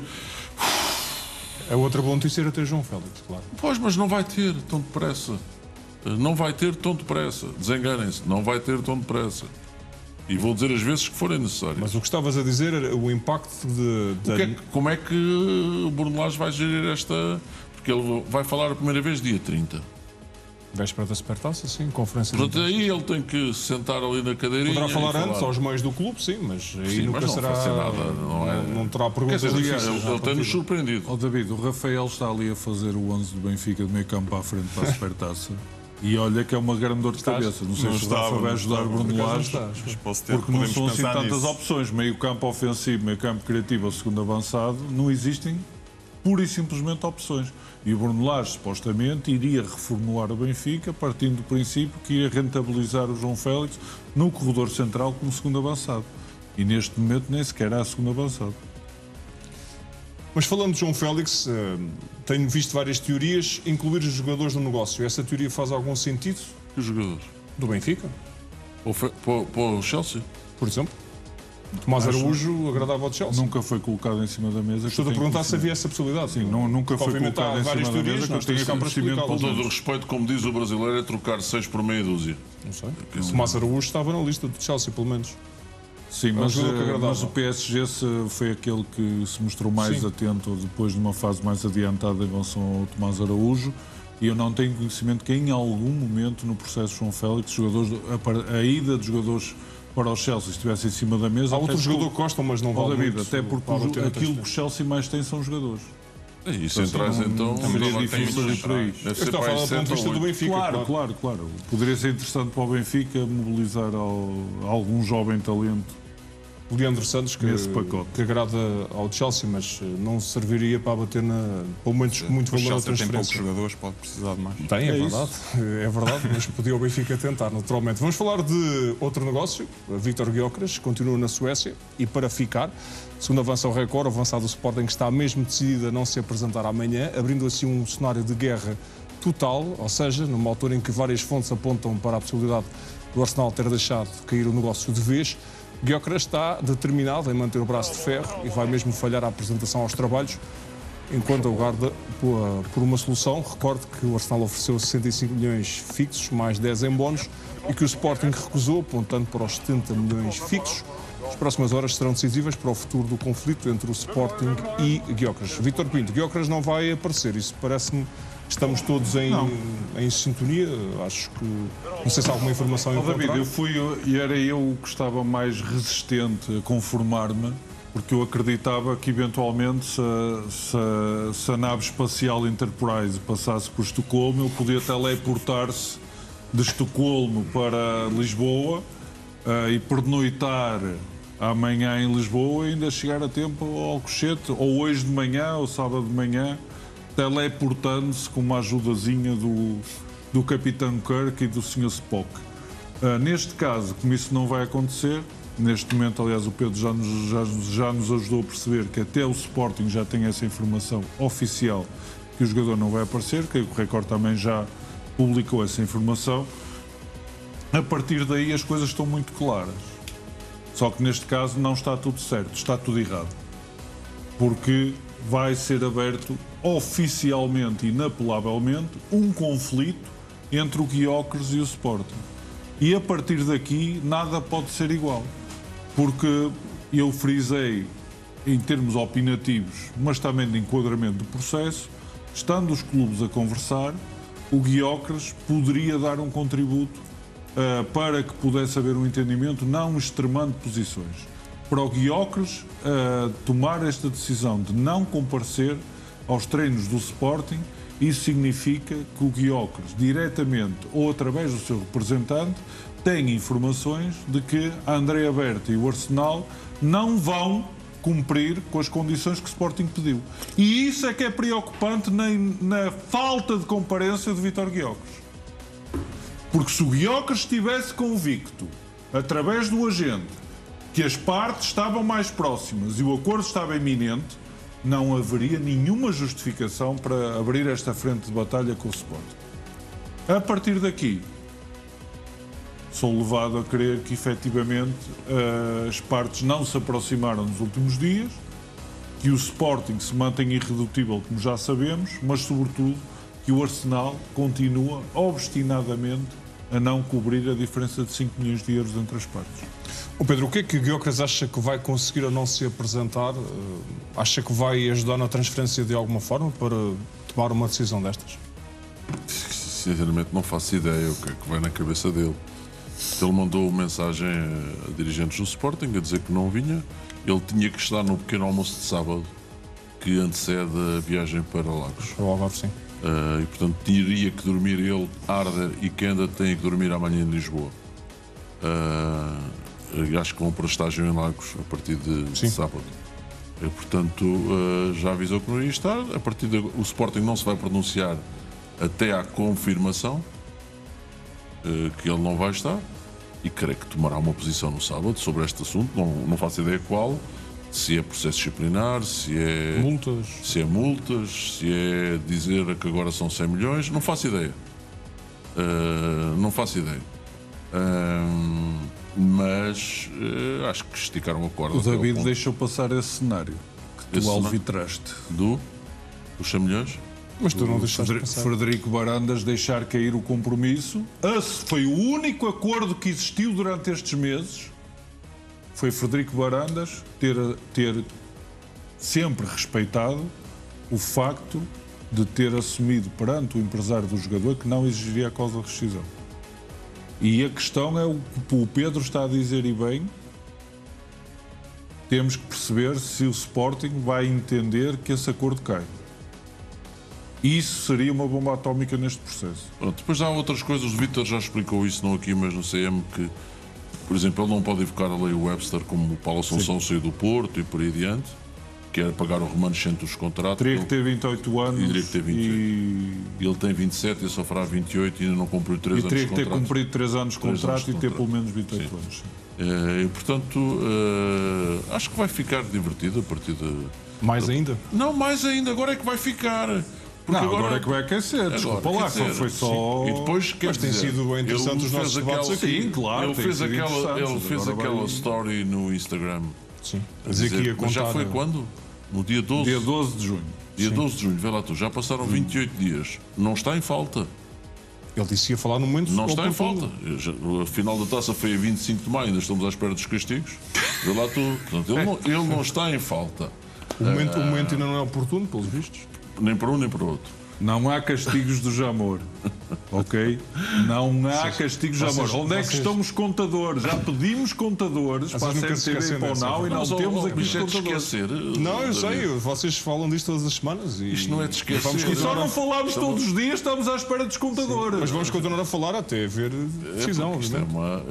A outra boa notícia era ter João Félix, claro. Pois, mas não vai ter tão depressa. Não vai ter tão depressa. Desenganem-se, não vai ter tão depressa. E vou dizer as vezes que forem necessárias. Mas o que estavas a dizer era o impacto Como é que o Bruno Lage vai gerir esta... Porque ele vai falar a primeira vez dia 30. véspera da Supertaça, sim, conferência de Portanto, aí ele tem que sentar ali na cadeirinha. Poderá falar e antes aos meios do clube, sim, mas aí Sim, nunca mas não será. vai ser nada, não terá Quer perguntas dizer, aliás, difíceis. ele tem-nos surpreendido. Ó David, o Rafael está ali a fazer o 11 do Benfica de meio campo à frente para a Supertaça. E olha que é uma grande dor de cabeça. Não sei se o Rafa vai ajudar o Bruno Lage, porque não são assim tantas opções. Meio campo ofensivo, meio campo criativo ou segundo avançado, não existem pura e simplesmente opções. E o Bruno Lage, supostamente, iria reformular o Benfica partindo do princípio que ia rentabilizar o João Félix no corredor central como segundo avançado. E neste momento nem sequer há segundo avançado. Mas falando de João Félix, tenho visto várias teorias, incluir os jogadores no negócio. Essa teoria faz algum sentido? Que os jogadores? Do Benfica, Para o Chelsea? por exemplo? Tomás Araújo agradava ao Chelsea. Nunca foi colocado em cima da mesa. Estou a perguntar se havia essa possibilidade. Sim, nunca foi Obviamente colocado há em várias cima da teorias, mesa, nós que eu temos cá tenho para conhecimento explicá-las. Com todo o respeito, como diz o brasileiro, é trocar 6 por meia dúzia. Não sei. Tomás Araújo estava na lista do Chelsea, pelo menos. Sim, um jogador que agradava. mas o PSG foi aquele que se mostrou mais Sim. atento depois de uma fase mais adiantada em relação ao Tomás Araújo. E eu não tenho conhecimento que em algum momento no processo de João Félix a ida de jogadores para o Chelsea estivesse em cima da mesa. Há outro jogador que gostam, mas não vale David, muito. até porque Vale a pena aquilo ter. que o Chelsea mais tem são jogadores. E centrais, então, seria difícil ir por aí. deve Eu ser estou a para falar aí do ponto de 7 vista ou do 8. Benfica. Claro. Poderia ser interessante para o Benfica mobilizar algum jovem talento. O Leandro Santos, Nesse pacote. que agrada ao Chelsea, mas não serviria para bater pelo menos muito O valor da Chelsea tem poucos transferência. jogadores, pode precisar de mais. Tem, é isso. verdade. É verdade, mas podia o Benfica tentar, naturalmente. Vamos falar de outro negócio. Vítor Gyökeres continua na Suécia e para ficar. Segundo avança o Record, o avançado do Sporting está mesmo decidido a não se apresentar amanhã, abrindo assim um cenário de guerra total, ou seja, numa altura em que várias fontes apontam para a possibilidade do Arsenal ter deixado cair o negócio de vez. Gyökeres está determinado em manter o braço de ferro e vai mesmo falhar a apresentação aos trabalhos, enquanto aguarda por uma solução. Recorde que o Arsenal ofereceu 65 milhões fixos, mais 10 em bónus, e que o Sporting recusou, apontando para os 70 milhões fixos. As próximas horas serão decisivas para o futuro do conflito entre o Sporting e Gyökeres. Vítor Pinto, Gyökeres não vai aparecer, isso parece-me que estamos todos em sintonia. Acho que não sei se há alguma informação em David, contrário. era eu que estava mais resistente a conformar-me, porque eu acreditava que eventualmente se a nave espacial Enterprise passasse por Estocolmo, ele podia teleportar-se de Estocolmo para Lisboa e pernoitar amanhã em Lisboa e ainda chegar a tempo ao Alcochete, ou hoje de manhã, ou sábado de manhã, teleportando-se com uma ajudazinha do Capitão Kirk e do Sr. Spock. Neste caso, como isso não vai acontecer, neste momento, aliás, o Pedro já nos ajudou a perceber que até o Sporting já tem essa informação oficial que o jogador não vai aparecer, que o Record também já publicou essa informação. A partir daí as coisas estão muito claras. Só que neste caso não está tudo certo, está tudo errado. Porque vai ser aberto oficialmente e inapelavelmente um conflito entre o Gyökeres e o Sporting. E a partir daqui nada pode ser igual. Porque eu frisei em termos opinativos, mas também de enquadramento do processo, estando os clubes a conversar, o Gyökeres poderia dar um contributo para que pudesse haver um entendimento, não extremando posições. Para o Gyökeres tomar esta decisão de não comparecer aos treinos do Sporting, isso significa que o Gyökeres, diretamente ou através do seu representante, tem informações de que a Andrea Berta e o Arsenal não vão cumprir com as condições que o Sporting pediu. E isso é que é preocupante na falta de comparência de Vítor Gyökeres. Porque se o Gyökeres estivesse convicto, através do agente, que as partes estavam mais próximas e o acordo estava iminente, não haveria nenhuma justificação para abrir esta frente de batalha com o Sporting. A partir daqui, sou levado a crer que efetivamente as partes não se aproximaram nos últimos dias, que o Sporting se mantém irredutível, como já sabemos, mas sobretudo que o Arsenal continua obstinadamente a não cobrir a diferença de 5 milhões de euros entre as partes. O Pedro, o que é que o Gyökeres acha que vai conseguir ou não se apresentar? Acha que vai ajudar na transferência de alguma forma para tomar uma decisão destas? Sinceramente não faço ideia o que é que vai na cabeça dele. Ele mandou mensagem a dirigentes do Sporting a dizer que não vinha. Ele tinha que estar no pequeno almoço de sábado que antecede a viagem para Lagos. Para o Algarve, sim. E portanto teria que dormir ele, Arda e Kenda têm que dormir amanhã em Lisboa. Acho que vão para estágio em Lagos a partir de sábado. Portanto, já avisou que não ia estar. A partir o Sporting não se vai pronunciar até à confirmação que ele não vai estar. E creio que tomará uma posição no sábado sobre este assunto. Não faço ideia qual. Se é processo disciplinar, se é multas, se é dizer que agora são 100 milhões. Não faço ideia. Não faço ideia. Mas acho que esticaram a corda. O David deixou passar esse cenário que tu alvitraste. Dos 100 milhões? Mas tu não deixaste passar. Frederico Barandas deixar cair o compromisso. Esse foi o único acordo que existiu durante estes meses. Foi Frederico Barandas ter sempre respeitado o facto de ter assumido perante o empresário do jogador que não exigiria a causa de rescisão. E a questão é o que o Pedro está a dizer, e bem, temos que perceber se o Sporting vai entender que esse acordo cai. Isso seria uma bomba atómica neste processo. Pronto, depois há outras coisas, o Vítor já explicou isso, não aqui, mas no CM, que, por exemplo, ele não pode evocar a lei Webster como o Paulo Assunção saiu do Porto e por aí adiante, que era pagar o remanescente dos contratos. Teria que ter 28 anos e teria que ter 28. Ele tem 27 e só fará 28 e ainda não cumpriu 3 anos de contrato. E teria que ter cumprido 3 anos de contrato e ter pelo menos 28 anos. E, portanto, acho que vai ficar divertido a partir de... Mais ainda? Não, mais ainda, agora é que vai ficar. Porque não, agora é que vai aquecer, desculpa lá, foi só... E depois, mas tem sido interessante os nossos debates aqui. Sim, claro, ele fez aquela story no Instagram. Sim. Mas já foi quando? No dia 12? Dia 12 de junho. Dia 12 de junho, vê lá tu, já passaram 28 dias. Não está em falta. Ele disse que ia falar no momento... Não está em falta. A final da taça foi a 25 de maio, ainda estamos à espera dos castigos. Vê lá tu. Portanto, ele não está em falta. O momento ainda não é oportuno, pelos vistos. Nem para um nem para o outro. Não há castigos do Jamor, ok? Não há castigos do Jamor. Onde é que estão os contadores? Já pedimos contadores para a CMTV e para o Now e não temos aqui os contadores. Não, eu sei, vocês falam disto todas as semanas. Isto não é de esquecer. E só não falamos todos os dias, estamos à espera dos contadores. Mas vamos continuar a falar até haver decisão.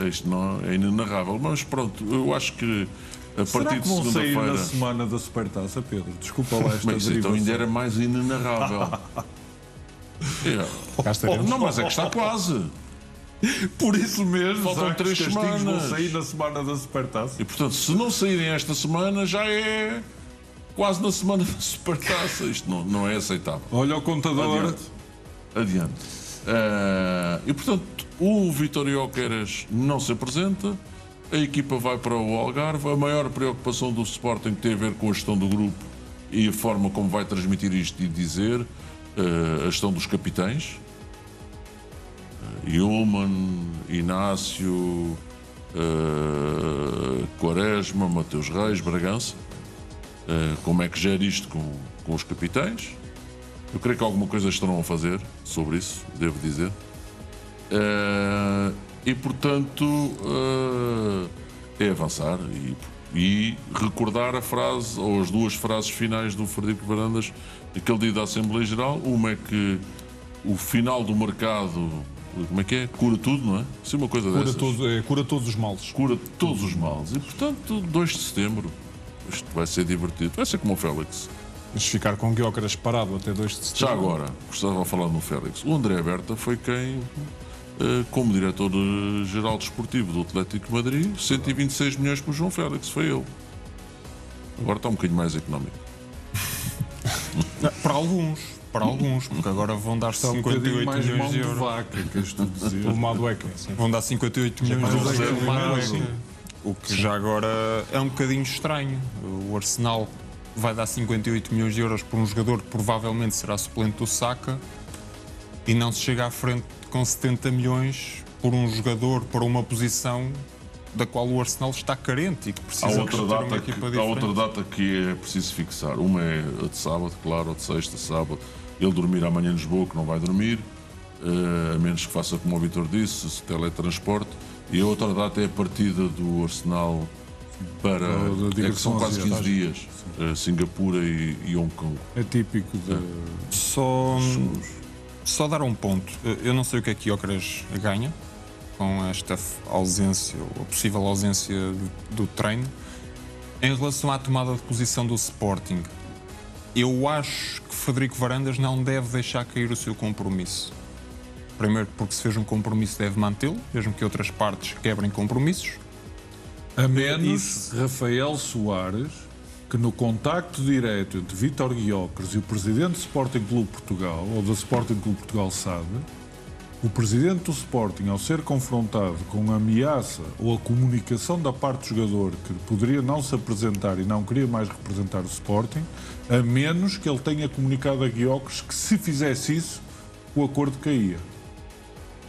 Isto não é inenarrável. Mas pronto, eu acho que a partir de segunda-feira... sair na semana da Supertaça, Pedro? Desculpa lá esta derivação. Então ainda era mais inenarrável. Não, mas é que está quase. Por isso mesmo, faltam 3 semanas. Vão sair na semana da Supertaça. E portanto, se não saírem esta semana, já é quase na semana da Supertaça. Isto não é aceitável. Olha o contador. Adiante. E portanto, o Vitória Oqueiras não se apresenta. A equipa vai para o Algarve. A maior preocupação do Sporting tem a ver com a gestão do grupo e a forma como vai transmitir isto e dizer. A gestão dos capitães, Yulman, Inácio, Quaresma, Mateus Reis, Bragança. Como é que gera isto com os capitães? Eu creio que alguma coisa estarão a fazer sobre isso, devo dizer. E portanto é avançar e recordar a frase, ou as duas frases finais do Frederico Varandas naquele dia da Assembleia Geral. Uma é que o final do mercado, como é que é? Cura tudo, não é? Sim, uma coisa dessas. Cura todos os males. Cura todos os males. E portanto, 2 de setembro, isto vai ser divertido. Vai ser como o Félix. Mas ficar com Gyökeres parado até 2 de setembro. Já agora, gostava de falar no Félix. O André Berta foi quem, como diretor-geral desportivo do Atlético de Madrid, 126 milhões para o João Félix. Foi ele. Agora está um bocadinho mais económico. Para alguns, porque agora vão dar 58 milhões de euros. Vaca, queres tu dizer? O Madueca, vão dar 58 milhões de euros. O que já agora é um bocadinho estranho. O Arsenal vai dar 58 milhões de euros por um jogador que provavelmente será suplente do Saka e não se chega à frente com 70 milhões por um jogador para uma posição da qual o Arsenal está carente e que precisa há outra ter data uma equipa diferente. Há outra data que é preciso fixar. Uma é a de sábado, claro, a de sexta, sábado. Ele dormir amanhã em Lisboa, que não vai dormir, a menos que faça como o Vitor disse, se teletransporte. E a outra data é a partida do Arsenal para... É que são quase 15 dias. Singapura e Hong Kong. É típico de... Só dar um ponto. Eu não sei o que é que Gyökeres ganha com esta ausência, ou possível ausência do treino. Em relação à tomada de posição do Sporting, eu acho que Frederico Varandas não deve deixar cair o seu compromisso. Primeiro porque se fez um compromisso deve mantê-lo, mesmo que outras partes quebrem compromissos. A menos Rafael Soares, que no contacto direto entre Vítor Gyökeres e o presidente do Sporting Clube Portugal, ou do Sporting Clube Portugal SAD, o presidente do Sporting, ao ser confrontado com a ameaça ou a comunicação da parte do jogador que poderia não se apresentar e não queria mais representar o Sporting, a menos que ele tenha comunicado a Gyökeres que se fizesse isso, o acordo caía.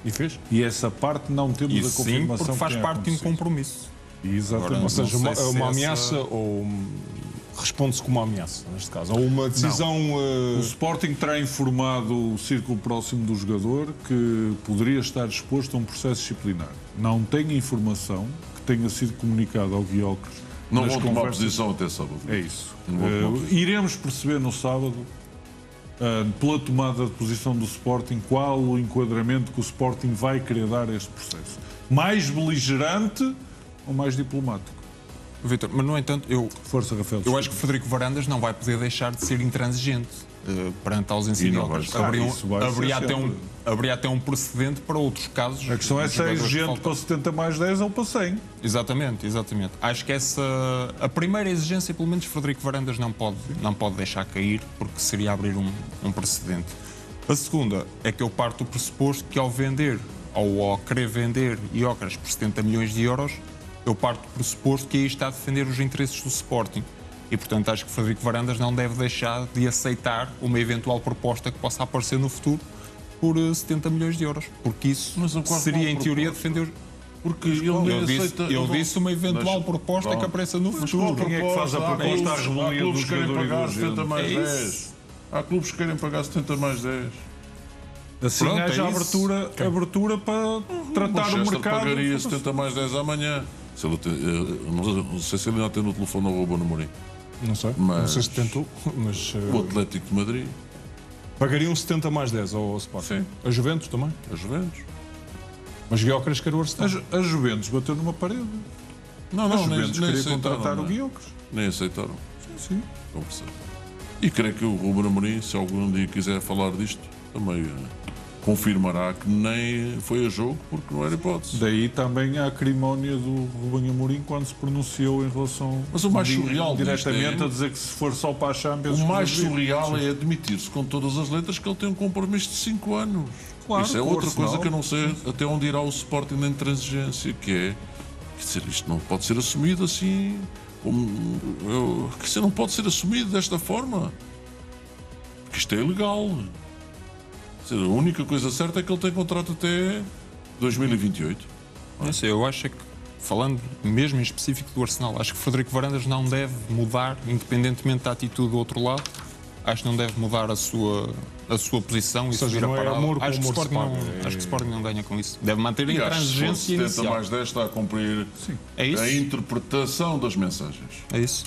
E fez? E essa parte não temos a confirmação. Sim, porque faz parte de um compromisso. Exatamente. Agora, ou seja, uma ameaça ou responde-se como uma ameaça, neste caso, ou uma decisão... O Sporting terá informado o círculo próximo do jogador que poderia estar exposto a um processo disciplinar. Não tenho informação que tenha sido comunicado ao Gyökeres. Não vão tomar posição até sábado. É isso. Iremos perceber no sábado pela tomada de posição do Sporting, qual o enquadramento que o Sporting vai querer dar a este processo? Mais beligerante ou mais diplomático? Vitor, mas no entanto, Força, Rafael. eu acho que Frederico Varandas não vai poder deixar de ser intransigente perante a ausência E de não Gyökeres. vai estar. Isso vai Haveria até um precedente para outros casos. A questão é se é exigente para 70 mais 10 ou para 100. Exatamente. Acho que a primeira exigência, pelo menos, Frederico Varandas não pode deixar cair, porque seria abrir um precedente. A segunda é que eu parto do pressuposto que ao vender, ou ao querer vender Gyökeres por 70 milhões de euros, eu parto do pressuposto que aí está a defender os interesses do Sporting. E, portanto, acho que Frederico Varandas não deve deixar de aceitar uma eventual proposta que possa aparecer no futuro por 70 milhões de euros. Porque isso seria, em teoria, defender... Porque ele aceita... Eu disse uma eventual proposta que apareça no futuro. Quem é que faz a proposta à revelia do clubes que querem jogador e pagar do 70 mais É 10. isso. Há clubes que querem pagar 70 mais 10. Assim Pronto, haja é isso. abertura para tratar o Manchester mercado. pagaria 70 mais 10 amanhã. Se ele não sei se ele ainda tem no telefone o Ruben Amorim. Não sei. Mas- Não sei se tentou, mas O Atlético de Madrid, pagariam 70 mais 10 ao Sporting. Sim. A Juventus também. a Juventus. Mas Gyökeres quer o Arsenal. A Juventus bateu numa parede. Não, A nem Juventus queria aceitaram. contratar o não. Gyökeres. Nem aceitaram. Sim. Conversar. E creio que o Ruben Amorim, se algum dia quiser falar disto, também confirmará que nem foi a jogo, porque não era hipótese. Daí também a acrimónia do Rubem Amorim quando se pronunciou em relação Mas o mais surreal diretamente disto é- a dizer que se for só para a Champions... O mais resolvido. surreal é admitir-se com todas as letras que ele tem um compromisso de 5 anos. Claro, Isso é com o outra Arsenal. coisa que eu não sei até onde irá o Sporting na intransigência, que é... Quer dizer, isto não pode ser assumido assim... Quer dizer, não pode ser assumido desta forma. Porque isto é ilegal. Quer dizer, a única coisa certa é que ele tem contrato até 2028. Não sei, eu acho que, falando mesmo em específico do Arsenal, acho que Frederico Varandas não deve mudar, independentemente da atitude do outro lado, acho que não deve mudar a sua posição e seja, subir a não é parada. amor com Acho que o amor se Sporting não, paga, acho que o Sporting não ganha com isso. Deve manter a E acho que se for intransigência 70 inicial. mais 10 está a cumprir É isso? a interpretação das mensagens. É isso.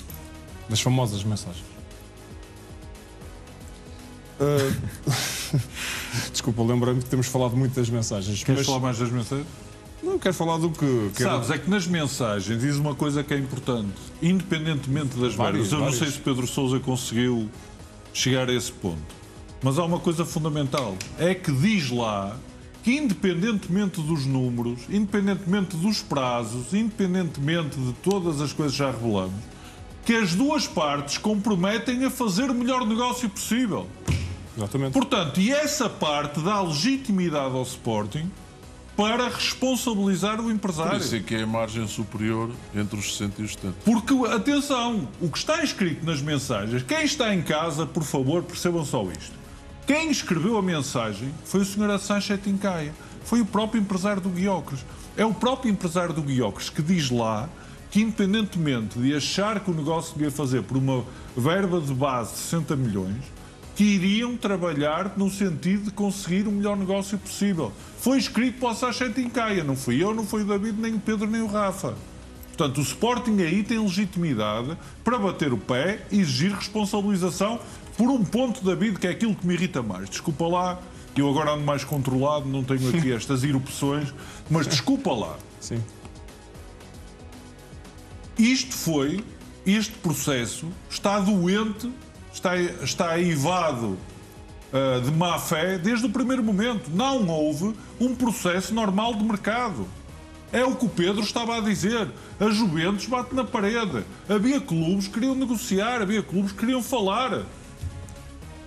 Das famosas mensagens. Desculpa, lembrei-me que temos falado muito das mensagens. Queres mas falar mais das mensagens? não quero falar do que... Sabes, é que nas mensagens diz uma coisa que é importante. Independentemente das várias. Eu não sei se Pedro Sousa conseguiu chegar a esse ponto. Mas há uma coisa fundamental. É que diz lá que independentemente dos números, independentemente dos prazos, independentemente de todas as coisas que já revelamos, que as duas partes comprometem a fazer o melhor negócio possível. Exatamente. Portanto, e essa parte dá legitimidade ao Sporting para responsabilizar o Por empresário. isso é que é a margem superior entre os 60 e os 70. Porque, atenção, o que está escrito nas mensagens, quem está em casa, por favor, percebam só isto. Quem escreveu a mensagem foi o Sr. Sanchez Tincaia. Foi o próprio empresário do Gyökeres. É o próprio empresário do Gyökeres que diz lá que, independentemente de achar que o negócio devia fazer por uma verba de base de 60 milhões, que iriam trabalhar no sentido de conseguir o melhor negócio possível. Foi escrito para o Sanchez Tincaia, não fui eu, não foi o David, nem o Pedro, nem o Rafa. Portanto, o Sporting aí tem legitimidade para bater o pé e exigir responsabilização por um ponto, David, que é aquilo que me irrita mais. Desculpa lá, eu agora ando mais controlado, não tenho aqui estas erupções, mas desculpa lá. Sim. Este processo está doente, está aivado de má fé desde o primeiro momento. Não houve um processo normal de mercado. É o que o Pedro estava a dizer. A Juventus bate na parede. Havia clubes que queriam negociar, havia clubes que queriam falar.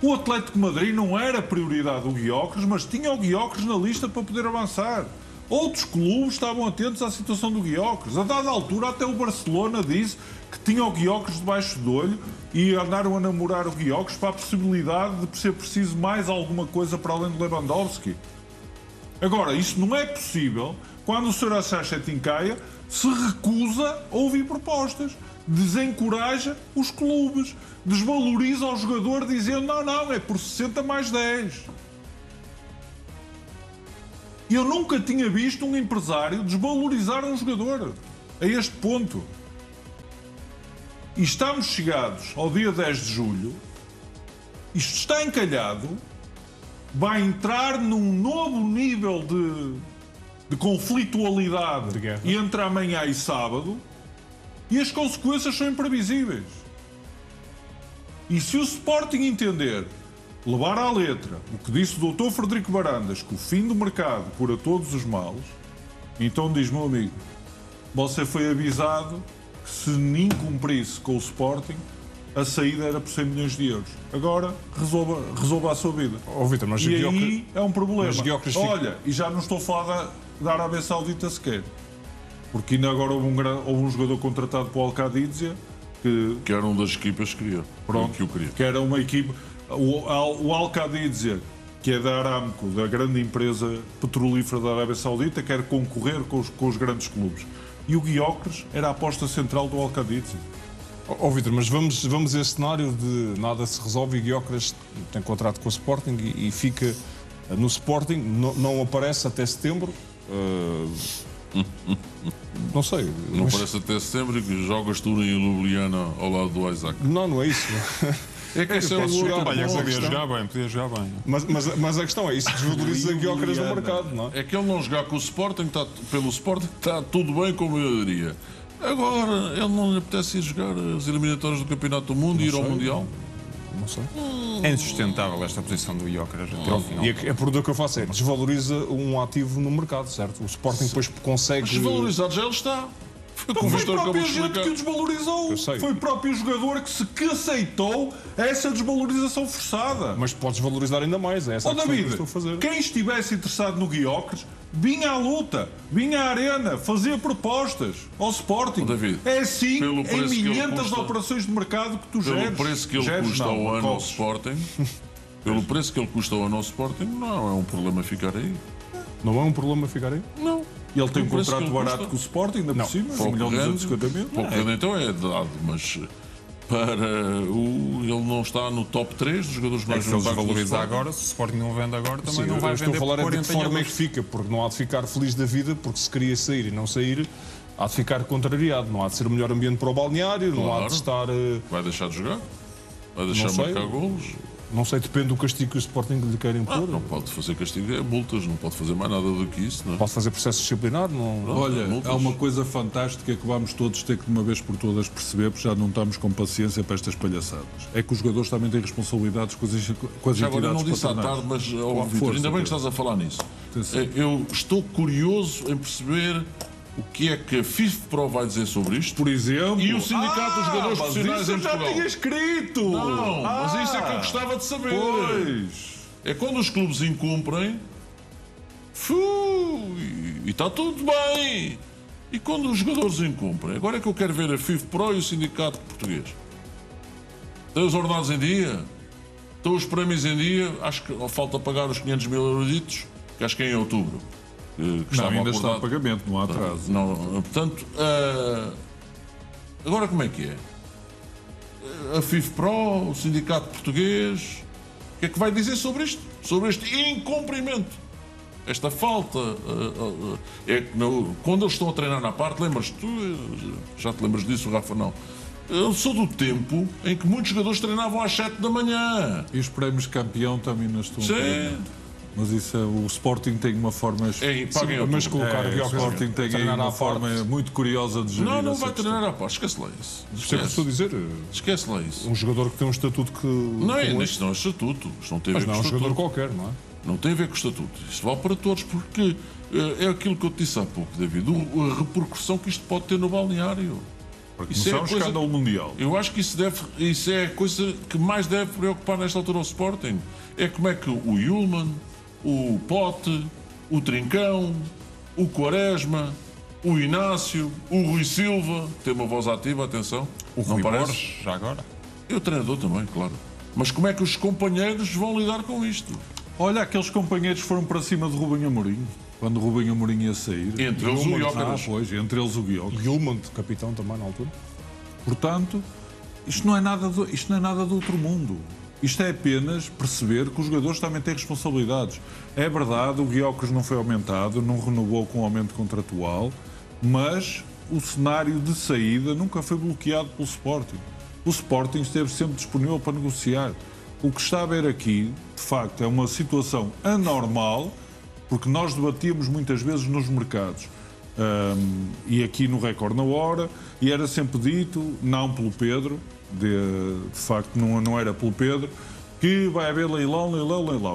O Atlético de Madrid não era prioridade do Gyökeres, mas tinha o Gyökeres na lista para poder avançar. Outros clubes estavam atentos à situação do Gyökeres. A dada altura, até o Barcelona disse que tinha o Gyökeres debaixo do olho e andaram a namorar o Gyökeres para a possibilidade de ser preciso mais alguma coisa para além de Lewandowski. Agora, isso não é possível quando o Sr. Sanchez Tincaia se recusa a ouvir propostas, desencoraja os clubes, desvaloriza o jogador dizendo não, é por 60 mais 10. Eu nunca tinha visto um empresário desvalorizar um jogador a este ponto. E estamos chegados ao dia 10 de julho isto está encalhado, vai entrar num novo nível de conflitualidade De guerra. entre amanhã e sábado, e as consequências são imprevisíveis. E se o Sporting entender, levar à letra o que disse o Dr. Frederico Barandas, que o fim do mercado cura todos os males, então diz, meu amigo, você foi avisado que se nem cumprisse com o Sporting, a saída era por 100 milhões de euros. Agora, resolva a sua vida. Vitor, mas E Guiocas- aí é um problema. mas Guiocas fica- Olha, e já não estou a falar da Arábia Saudita sequer. Porque ainda agora houve um jogador contratado para o Al-Qadizia Que era uma das equipas que queria. Que o queria. que era uma equipe. O Al-Qadizia, que é da Aramco, da grande empresa petrolífera da Arábia Saudita, quer concorrer com os grandes clubes. E o Guiocas era a aposta central do Al-Qadizia. Vitor, mas vamos a esse cenário de nada se resolve e Guiocas tem contrato com o Sporting e fica no Sporting, não aparece até setembro. Não sei. Não mas- parece até setembro que jogas tu em Ljubljana ao lado do Isaac. Não é isso. É que esse é o posso jogar, outro Olha, Bom, podia questão. jogar bem, podia jogar bem. Mas a questão é isso, desvaloriza Guiocas no mercado, não é? É que ele não jogar com o Sporting, pelo Sporting, está tudo bem, como eu diria. Agora, ele não lhe apetece ir jogar as eliminatórias do Campeonato do Mundo e ir ao Mundial. Não sei. É insustentável esta posição do Guiocas até ao final. E a pergunta que eu faço é, desvaloriza um ativo no mercado, certo? O Sporting depois consegue... Desvalorizado já ele está. Foi Então como o foi a Vitor acabou própria de gente explicar. que o desvalorizou. Eu sei. Foi o próprio jogador que aceitou essa desvalorização forçada. Mas pode desvalorizar ainda mais, é essa Ó a questão que eu David, estou a fazer. quem estivesse interessado no Guiocas, vinha à luta, vinha à arena, fazia propostas ao Sporting. Ó David, é assim pelo em preço que ele milhentas custa- operações de mercado que tu Pelo geres. preço que ele Geres, custa não, ao ano ao corres. Sporting, pelo preço que ele custa ao ano ao Sporting, não é um problema ficar aí. Não é um problema ficar aí? Não. E ele tem um Pelo preço contrato que ele barato custa. com o Sporting, ainda por cima, 1 milhão e 250 mil. Pouco grande, então é dado, mas ele não está no top 3 dos jogadores É mais que se ele vendidos do desvalorizar Sporting. agora, se o Sporting não vende agora, também Sim, não vai eu estou vender a falar por é de que 40 forma é euros. que fica, porque não há de ficar feliz da vida, porque se queria sair e não sair, há de ficar contrariado, não há de ser o melhor ambiente para o balneário, não há Claro. de estar... Vai deixar de jogar? Vai deixar de sei. marcar golos? Não sei, depende do castigo que o Sporting lhe quer impor. Não pode fazer castigo, é multas, não pode fazer mais nada do que isso. Não é? Pode fazer processo disciplinar, não... Olha, multas. há uma coisa fantástica que vamos todos ter que de uma vez por todas perceber, porque já não estamos com paciência para estas palhaçadas. É que os jogadores também têm responsabilidades com as Já agora eu entidades não disse à patronais. tarde, mas ó, Com Vitor, força, ainda bem que Pedro. estás a falar nisso. Atenção. Eu estou curioso em perceber o que é que a FIFPro vai dizer sobre isto. Por exemplo... E o Sindicato dos Jogadores mas Profissionais isso em eu já Portugal. tinha escrito! Não, mas isso é que eu gostava de saber. Pois... É quando os clubes incumprem, e está tudo bem. E quando os jogadores incumprem, agora é que eu quero ver a FIFPro e o Sindicato Português. Tem os ordenados em dia, estão os prémios em dia, acho que falta pagar os 500 mil euroditos, que acho que é em outubro. Que Não, estava ainda está a acordado. pagamento, não há atraso. Não, portanto, agora como é que é? A FIFPro, o Sindicato Português, o que é que vai dizer sobre isto? Sobre este incumprimento? Esta falta. É que quando eles estão a treinar na parte, lembras-te? Tu já te lembras disso, Rafa? Não. Eu sou do tempo em que muitos jogadores treinavam às 7 da manhã. E os prémios de campeão também não estão a Sim. pagamento. Mas isso o Sporting tem uma forma... Paguem ao mas tubo. colocar o Guiocas Sporting tem aí treinar uma à forma parte. muito curiosa de gerir Não essa vai questão. treinar à parte. Esquece lá isso. Isto é o que eu estou a dizer. Esquece lá isso. Um jogador que tem um estatuto que... Não é, como isto não é estatuto. Isto não tem a Mas ver não é com um jogador estatuto. qualquer, não é? Não tem a ver com o estatuto. Isto vale para todos, porque é aquilo que eu te disse há pouco, David, a repercussão que isto pode ter no balneário. Isso é um coisa- escândalo mundial. Eu acho que isso é a coisa que mais deve preocupar nesta altura ao Sporting. É como é que o Yulman, o Pote, o Trincão, o Quaresma, o Inácio, o Rui Silva, tem uma voz ativa, atenção. O não Rui parece? Borges, já agora. E o treinador também, claro. Mas como é que os companheiros vão lidar com isto? Olha, aqueles companheiros foram para cima de Rubem Amorim, quando o Rubem Amorim ia sair. Entre eles o Guiocas. Pois, entre eles o Guiocas. Gilmond, capitão também na altura. Portanto, isto não é nada do outro mundo. Isto é apenas perceber que os jogadores também têm responsabilidades. É verdade, o Guiocas não foi aumentado, não renovou com o aumento contratual, mas o cenário de saída nunca foi bloqueado pelo Sporting. O Sporting esteve sempre disponível para negociar. O que está a ver aqui, de facto, é uma situação anormal, porque nós debatíamos muitas vezes nos mercados. E aqui no Record na Hora, e era sempre dito, não pelo Pedro, de facto não era pelo Pedro, que vai haver leilão.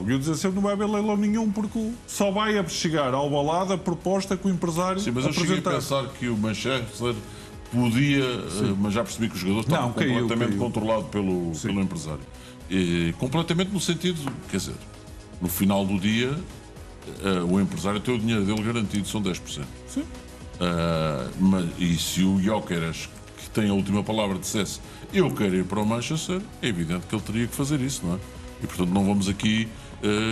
E eu dizia sempre não vai haver leilão nenhum, porque só vai chegar ao balada a proposta que o empresário Sim, mas eu cheguei a pensar que o Manchester podia, mas já percebi que o jogador estava completamente controlado pelo empresário. E, completamente no sentido, quer dizer, no final do dia, o empresário tem o dinheiro dele garantido, são 10%. Sim. E se o Gyökeres, que tem a última palavra, dissesse eu quero ir para o Manchester, é evidente que ele teria que fazer isso, não é? E portanto não vamos aqui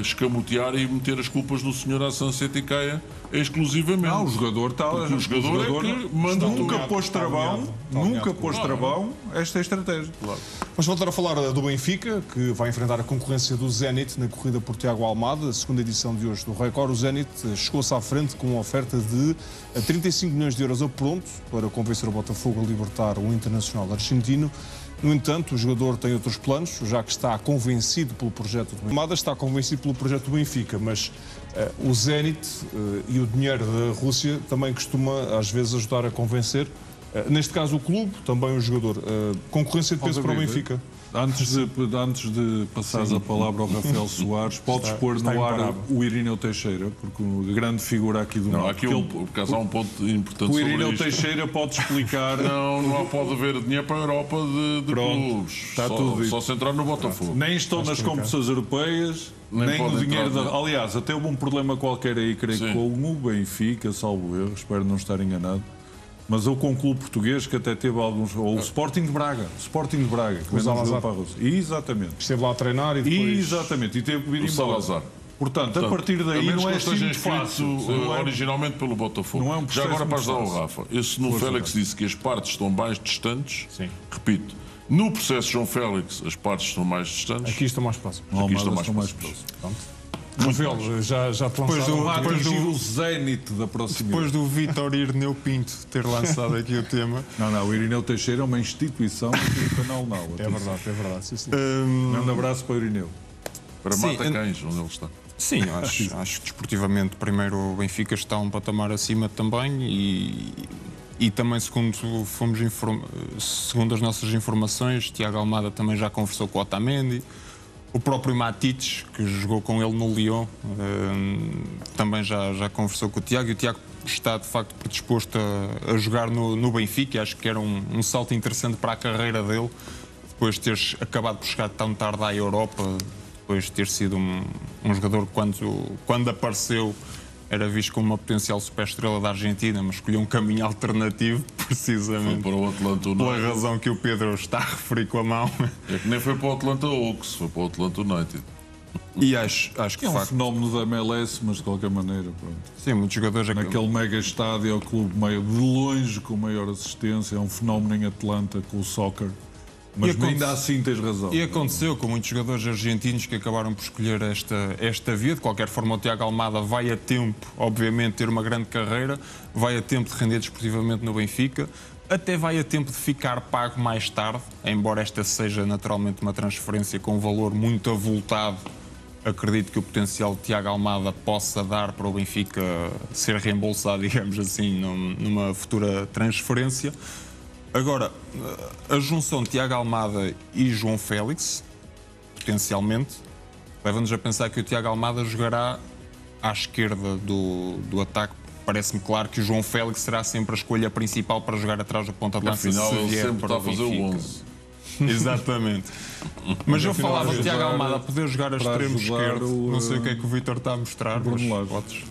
escamotear e meter as culpas no senhor Hassan Seticaia exclusivamente. Não, o jogador está. O jogador é que manda nunca pôs travão esta estratégia. Claro. Vamos voltar a falar do Benfica, que vai enfrentar a concorrência do Zenit na corrida por Tiago Almada, a segunda edição de hoje do Record. O Zenit chegou-se à frente com uma oferta de 35 milhões de euros a pronto para convencer o Botafogo a libertar o internacional argentino. No entanto, o jogador tem outros planos, já que está convencido pelo projeto do Benfica. Almada está convencido pelo projeto do Benfica, mas o Zenit e o dinheiro da Rússia também costuma, às vezes, ajudar a convencer. Neste caso, o clube, também o jogador. Concorrência de peso para o Benfica. Antes de passares a palavra ao Rafael Soares, podes pôr no ar o Irineu Teixeira, porque a grande figura aqui do Norte. Por acaso há um ponto importante sobre isto. O Irineu Teixeira pode explicar... Não pode haver dinheiro para a Europa de clubes. Está tudo só se entrar no Botafogo. Nem estão nas competições europeias, nem o dinheiro... Aliás, até houve um problema qualquer aí, creio que com o Benfica, salvo erro, espero não estar enganado. Mas ou com o clube português que até teve alguns... Ou o Sporting de Braga. Que o Salazar. Para a Rússia. Exatamente. Esteve lá a treinar e depois... Exatamente. E teve que vir embora. Salazar. Portanto, a partir daí não é assim muito fácil. Originalmente pelo Botafogo. Não é um já agora para ajudar fácil. o Rafa. Esse no Félix disse que as partes estão mais distantes. Sim. Repito. No processo João Félix, as partes estão mais distantes. Aqui estão mais próximas. Aqui estão mais próximas. Rafael, já te depois do Zenit da proximidade. Depois do Vítor Irineu Pinto ter lançado aqui o tema. Não, o Irineu Teixeira é uma instituição do canal Now. É verdade. Sim. Um abraço para o Irineu. Para Mata Cães, onde ele está. Sim, acho que desportivamente, primeiro, o Benfica está um patamar acima também e também, segundo as nossas informações, Tiago Almada também já conversou com o Otamendi. O próprio Matites, que jogou com ele no Lyon, também já conversou com o Tiago. E o Tiago está, de facto, predisposto a jogar no Benfica. Acho que era um salto interessante para a carreira dele, depois de ter acabado por chegar tão tarde à Europa, depois de ter sido um jogador que, quando apareceu, era visto como uma potencial superestrela da Argentina, mas escolheu um caminho alternativo, precisamente foi para o Atlanta United. Pela razão que o Pedro está a referir com a mão. É que nem foi para o Atlanta Oaks, foi para o Atlanta United. E acho que é um fenómeno da MLS, mas de qualquer maneira, pronto. Sim, muitos jogadores... Naquele mega estádio, é o clube meio de longe com maior assistência, é um fenómeno em Atlanta com o soccer. Mas ainda assim tens razão. E aconteceu com muitos jogadores argentinos que acabaram por escolher esta via. De qualquer forma, o Tiago Almada vai a tempo, obviamente, ter uma grande carreira, vai a tempo de render desportivamente no Benfica, até vai a tempo de ficar pago mais tarde, embora esta seja naturalmente uma transferência com um valor muito avultado. Acredito que o potencial de Tiago Almada possa dar para o Benfica ser reembolsado, digamos assim, numa futura transferência. Agora, a junção de Tiago Almada e João Félix, potencialmente, leva-nos a pensar que o Tiago Almada jogará à esquerda do ataque. Parece-me claro que o João Félix será sempre a escolha principal para jogar atrás da ponta de lança. Afinal, ele sempre para está a fazer o 11. Exatamente. Mas eu falava de Tiago Almada a poder jogar a extremo esquerdo. Não sei o que é que o Vítor está a mostrar. Bruno Podes.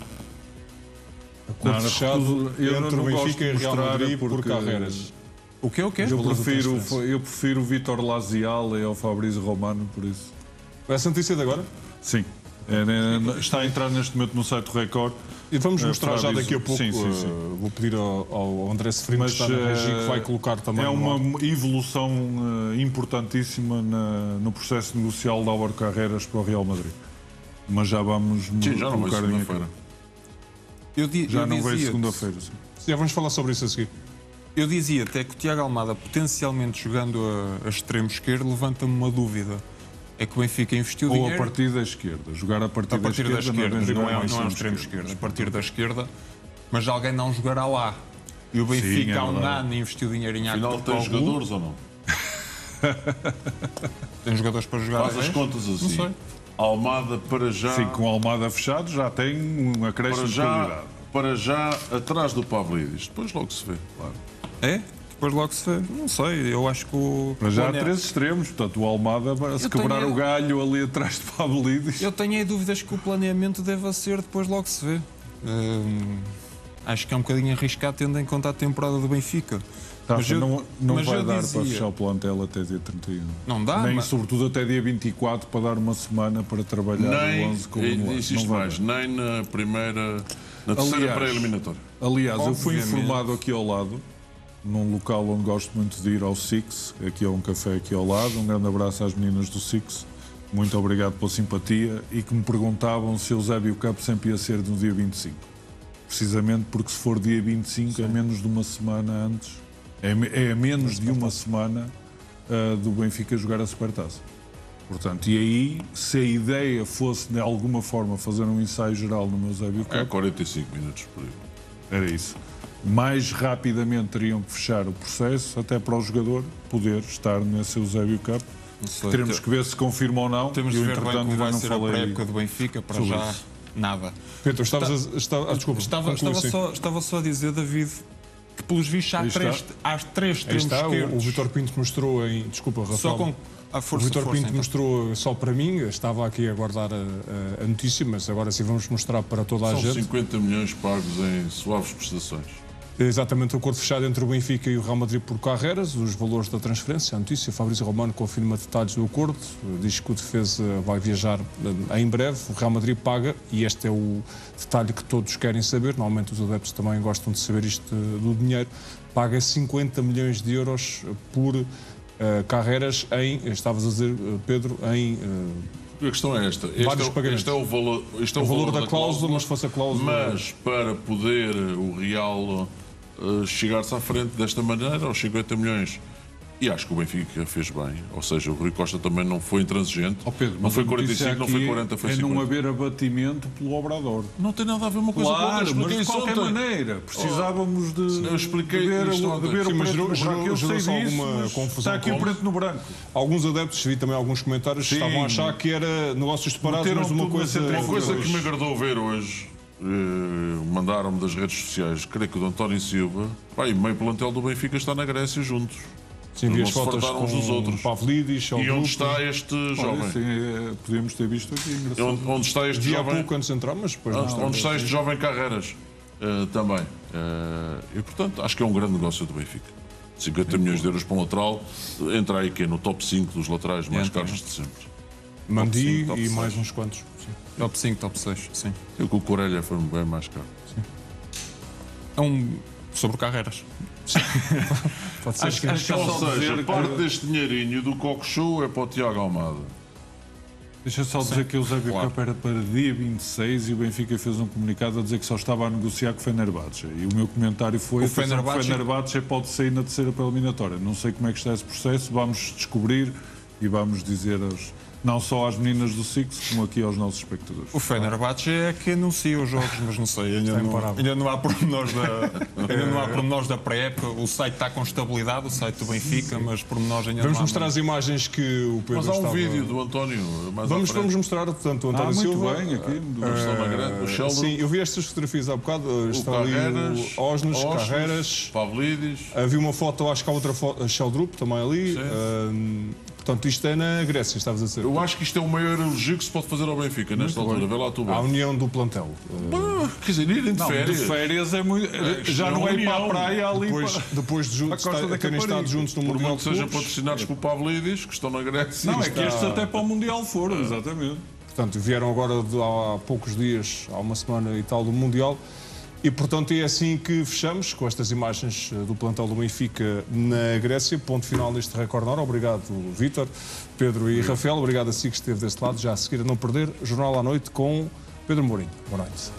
Acordo fechado entre o Benfica e o Real Madrid por Carreiras. O quê? Eu prefiro o Vítor Lazial ao Fabrício Romano, por isso. Essa notícia de agora? Sim. Está a entrar neste momento no site do Record. E vamos mostrar já daqui a pouco. Sim. Vou pedir ao André Seferino, que está na regi, que vai colocar também. É uma evolução importantíssima no processo negocial de Álvaro Carreiras para o Real Madrid. Mas já vamos... Sim, já não vai segunda-feira. Já não veio segunda-feira. Já vamos falar sobre isso a seguir. Eu dizia até que o Tiago Almada, potencialmente jogando a extremo esquerdo, levanta-me uma dúvida. é que o Benfica investiu Ou dinheiro... a partir da esquerda. Jogar a partir da esquerda, não é um extremo esquerdo. A partir da esquerda, mas alguém não jogará lá. E o Benfica há um ano investiu dinheiro em Afinal, tem jogadores ou não? Tem jogadores para jogar. Faz as contas assim. Não sei. Almada para já... Sim, com a Almada fechado já tem um acréscimo de qualidade. Para já, atrás do Pavlidis. Depois logo se vê, claro. É? Depois logo se vê. Não sei, eu acho que o... Para já há 3 extremos, portanto o Almada, se quebrar o galho ali atrás de Pavlidis... Eu tenho aí dúvidas que o planeamento deva ser depois logo se vê. Acho que é um bocadinho arriscado tendo em conta a temporada do Benfica. Mas não vai dar para fechar o plantel até dia 31. Não dá, nem sobretudo até dia 24 para dar uma semana para trabalhar o 11 como nem na primeira, na terceira pré-eliminatória. Aliás, eu fui informado aqui ao lado, num local onde gosto muito de ir, ao Six, aqui há um café aqui ao lado, um grande abraço às meninas do Six, muito obrigado pela simpatia, e que me perguntavam se o Eusébio Cup sempre ia ser no dia 25. Precisamente porque se for dia 25 é menos de uma semana antes. É a menos de uma semana do Benfica jogar a Supertaça. Portanto, e aí, se a ideia fosse de alguma forma fazer um ensaio geral no Eusébio Cup... É 45 minutos por aí. Era isso. Mais rapidamente teriam que fechar o processo, até para o jogador poder estar nesse Eusébio Cup. Teremos que ver se confirma ou não. Temos de ver bem como vai ser a pré-época do Benfica, para já nada. Pedro, desculpa. Estava só a dizer, David, que pelos vistos há três extremos esquerdos. O Vítor Pinto mostrou em... Desculpa, Rafael. Só com a força, o Vítor Pinto então. Mostrou só para mim, estava aqui a guardar a notícia, mas agora sim vamos mostrar para toda a gente. São 50 milhões pagos em suaves prestações. Exatamente, o acordo fechado entre o Benfica e o Real Madrid por Carreras, os valores da transferência, a notícia. Fabrício Romano confirma detalhes do acordo, diz que o defesa vai viajar em breve, o Real Madrid paga, e este é o detalhe que todos querem saber, normalmente os adeptos também gostam de saber isto do dinheiro, paga 50 milhões de euros por Carreras em, estavas a dizer, Pedro, em... A questão é esta. Este é o valor da cláusula, mas fosse a cláusula... Mas para poder o Real chegar-se à frente desta maneira, aos 50 milhões, e acho que o Benfica fez bem, ou seja, o Rui Costa também não foi intransigente, Pedro, não foi 45, não foi 40, foi 50. É não haver abatimento pelo Obrador. Não tem nada a ver uma coisa com outra, mas de qualquer maneira, precisávamos de... Eu expliquei ver isto o preto no branco. Eu sei disso, alguma confusão. Está aqui o preto no branco. Alguns adeptos, vi também alguns comentários, estavam a achar que era negócios separados, mas uma coisa que me agradou ver hoje, mandaram-me das redes sociais, creio que o António Silva, e meio plantel do Benfica está na Grécia juntos. Sim, vi as fotos com uns dos outros. Pavlidis, e onde está este jovem? Sim, podíamos ter visto aqui. Onde está este jovem? pouco antes de entrar, mas depois onde está este jovem Carreras também. E portanto, acho que é um grande negócio do Benfica. 50 milhões de euros para um lateral, entra aí que é no top 5 dos laterais mais caros de sempre. Mandi e mais uns quantos. Sim. Top 5, top 6, sim. Eu com o Corelha foi bem mais caro. Sim. É sobre Carreras. Pode ser. Acho que ou seja, parte deste dinheirinho do Coco Show é para o Tiago Almada. Deixa só dizer que o Eusébio Cup era para dia 26 e o Benfica fez um comunicado a dizer que só estava a negociar com o Fenerbahçe. E o meu comentário foi que o Fenerbahçe pode sair na terceira pré-eliminatória. Não sei como é que está esse processo, vamos descobrir e vamos dizer não só às meninas do Six, como aqui aos nossos espectadores. O Fenerbahçe é que anuncia os jogos, mas não sei, ainda não há pormenores da pré-época. O site está com estabilidade, o site do Benfica, mas pormenores ainda vamos não há. mostrar as imagens que o Pedro Mas há um vídeo do António. Vamos mostrar, portanto, o António Silva. Bem, aqui, sim, eu vi estas fotografias há bocado. Está ali o Osnos, Carreras, Pavlidis. Havia uma foto, acho que há outra foto, a Sheldrup também ali. Portanto, isto é na Grécia, estavas a dizer. Eu acho que isto é o maior elogio que se pode fazer ao Benfica nesta altura. Vê lá tu bem. A união do plantel. Quer dizer, irem de férias. De férias é muito. Já não é ir para a praia ali. Depois de juntos, terem estado juntos no Mundial. Por muito que sejam patrocinados por Pavlidis, que estão na Grécia. Não, é que estes até para o Mundial foram, exatamente. Portanto, vieram agora há poucos dias, há uma semana e tal, do Mundial. E, portanto, é assim que fechamos com estas imagens do plantel do Benfica na Grécia. Ponto final neste Record na Hora. Obrigado, Vítor, Pedro e Rafael. Obrigado a si que esteve deste lado. Já a seguir, a não perder, Jornal à Noite com Pedro Mourinho. Boa noite.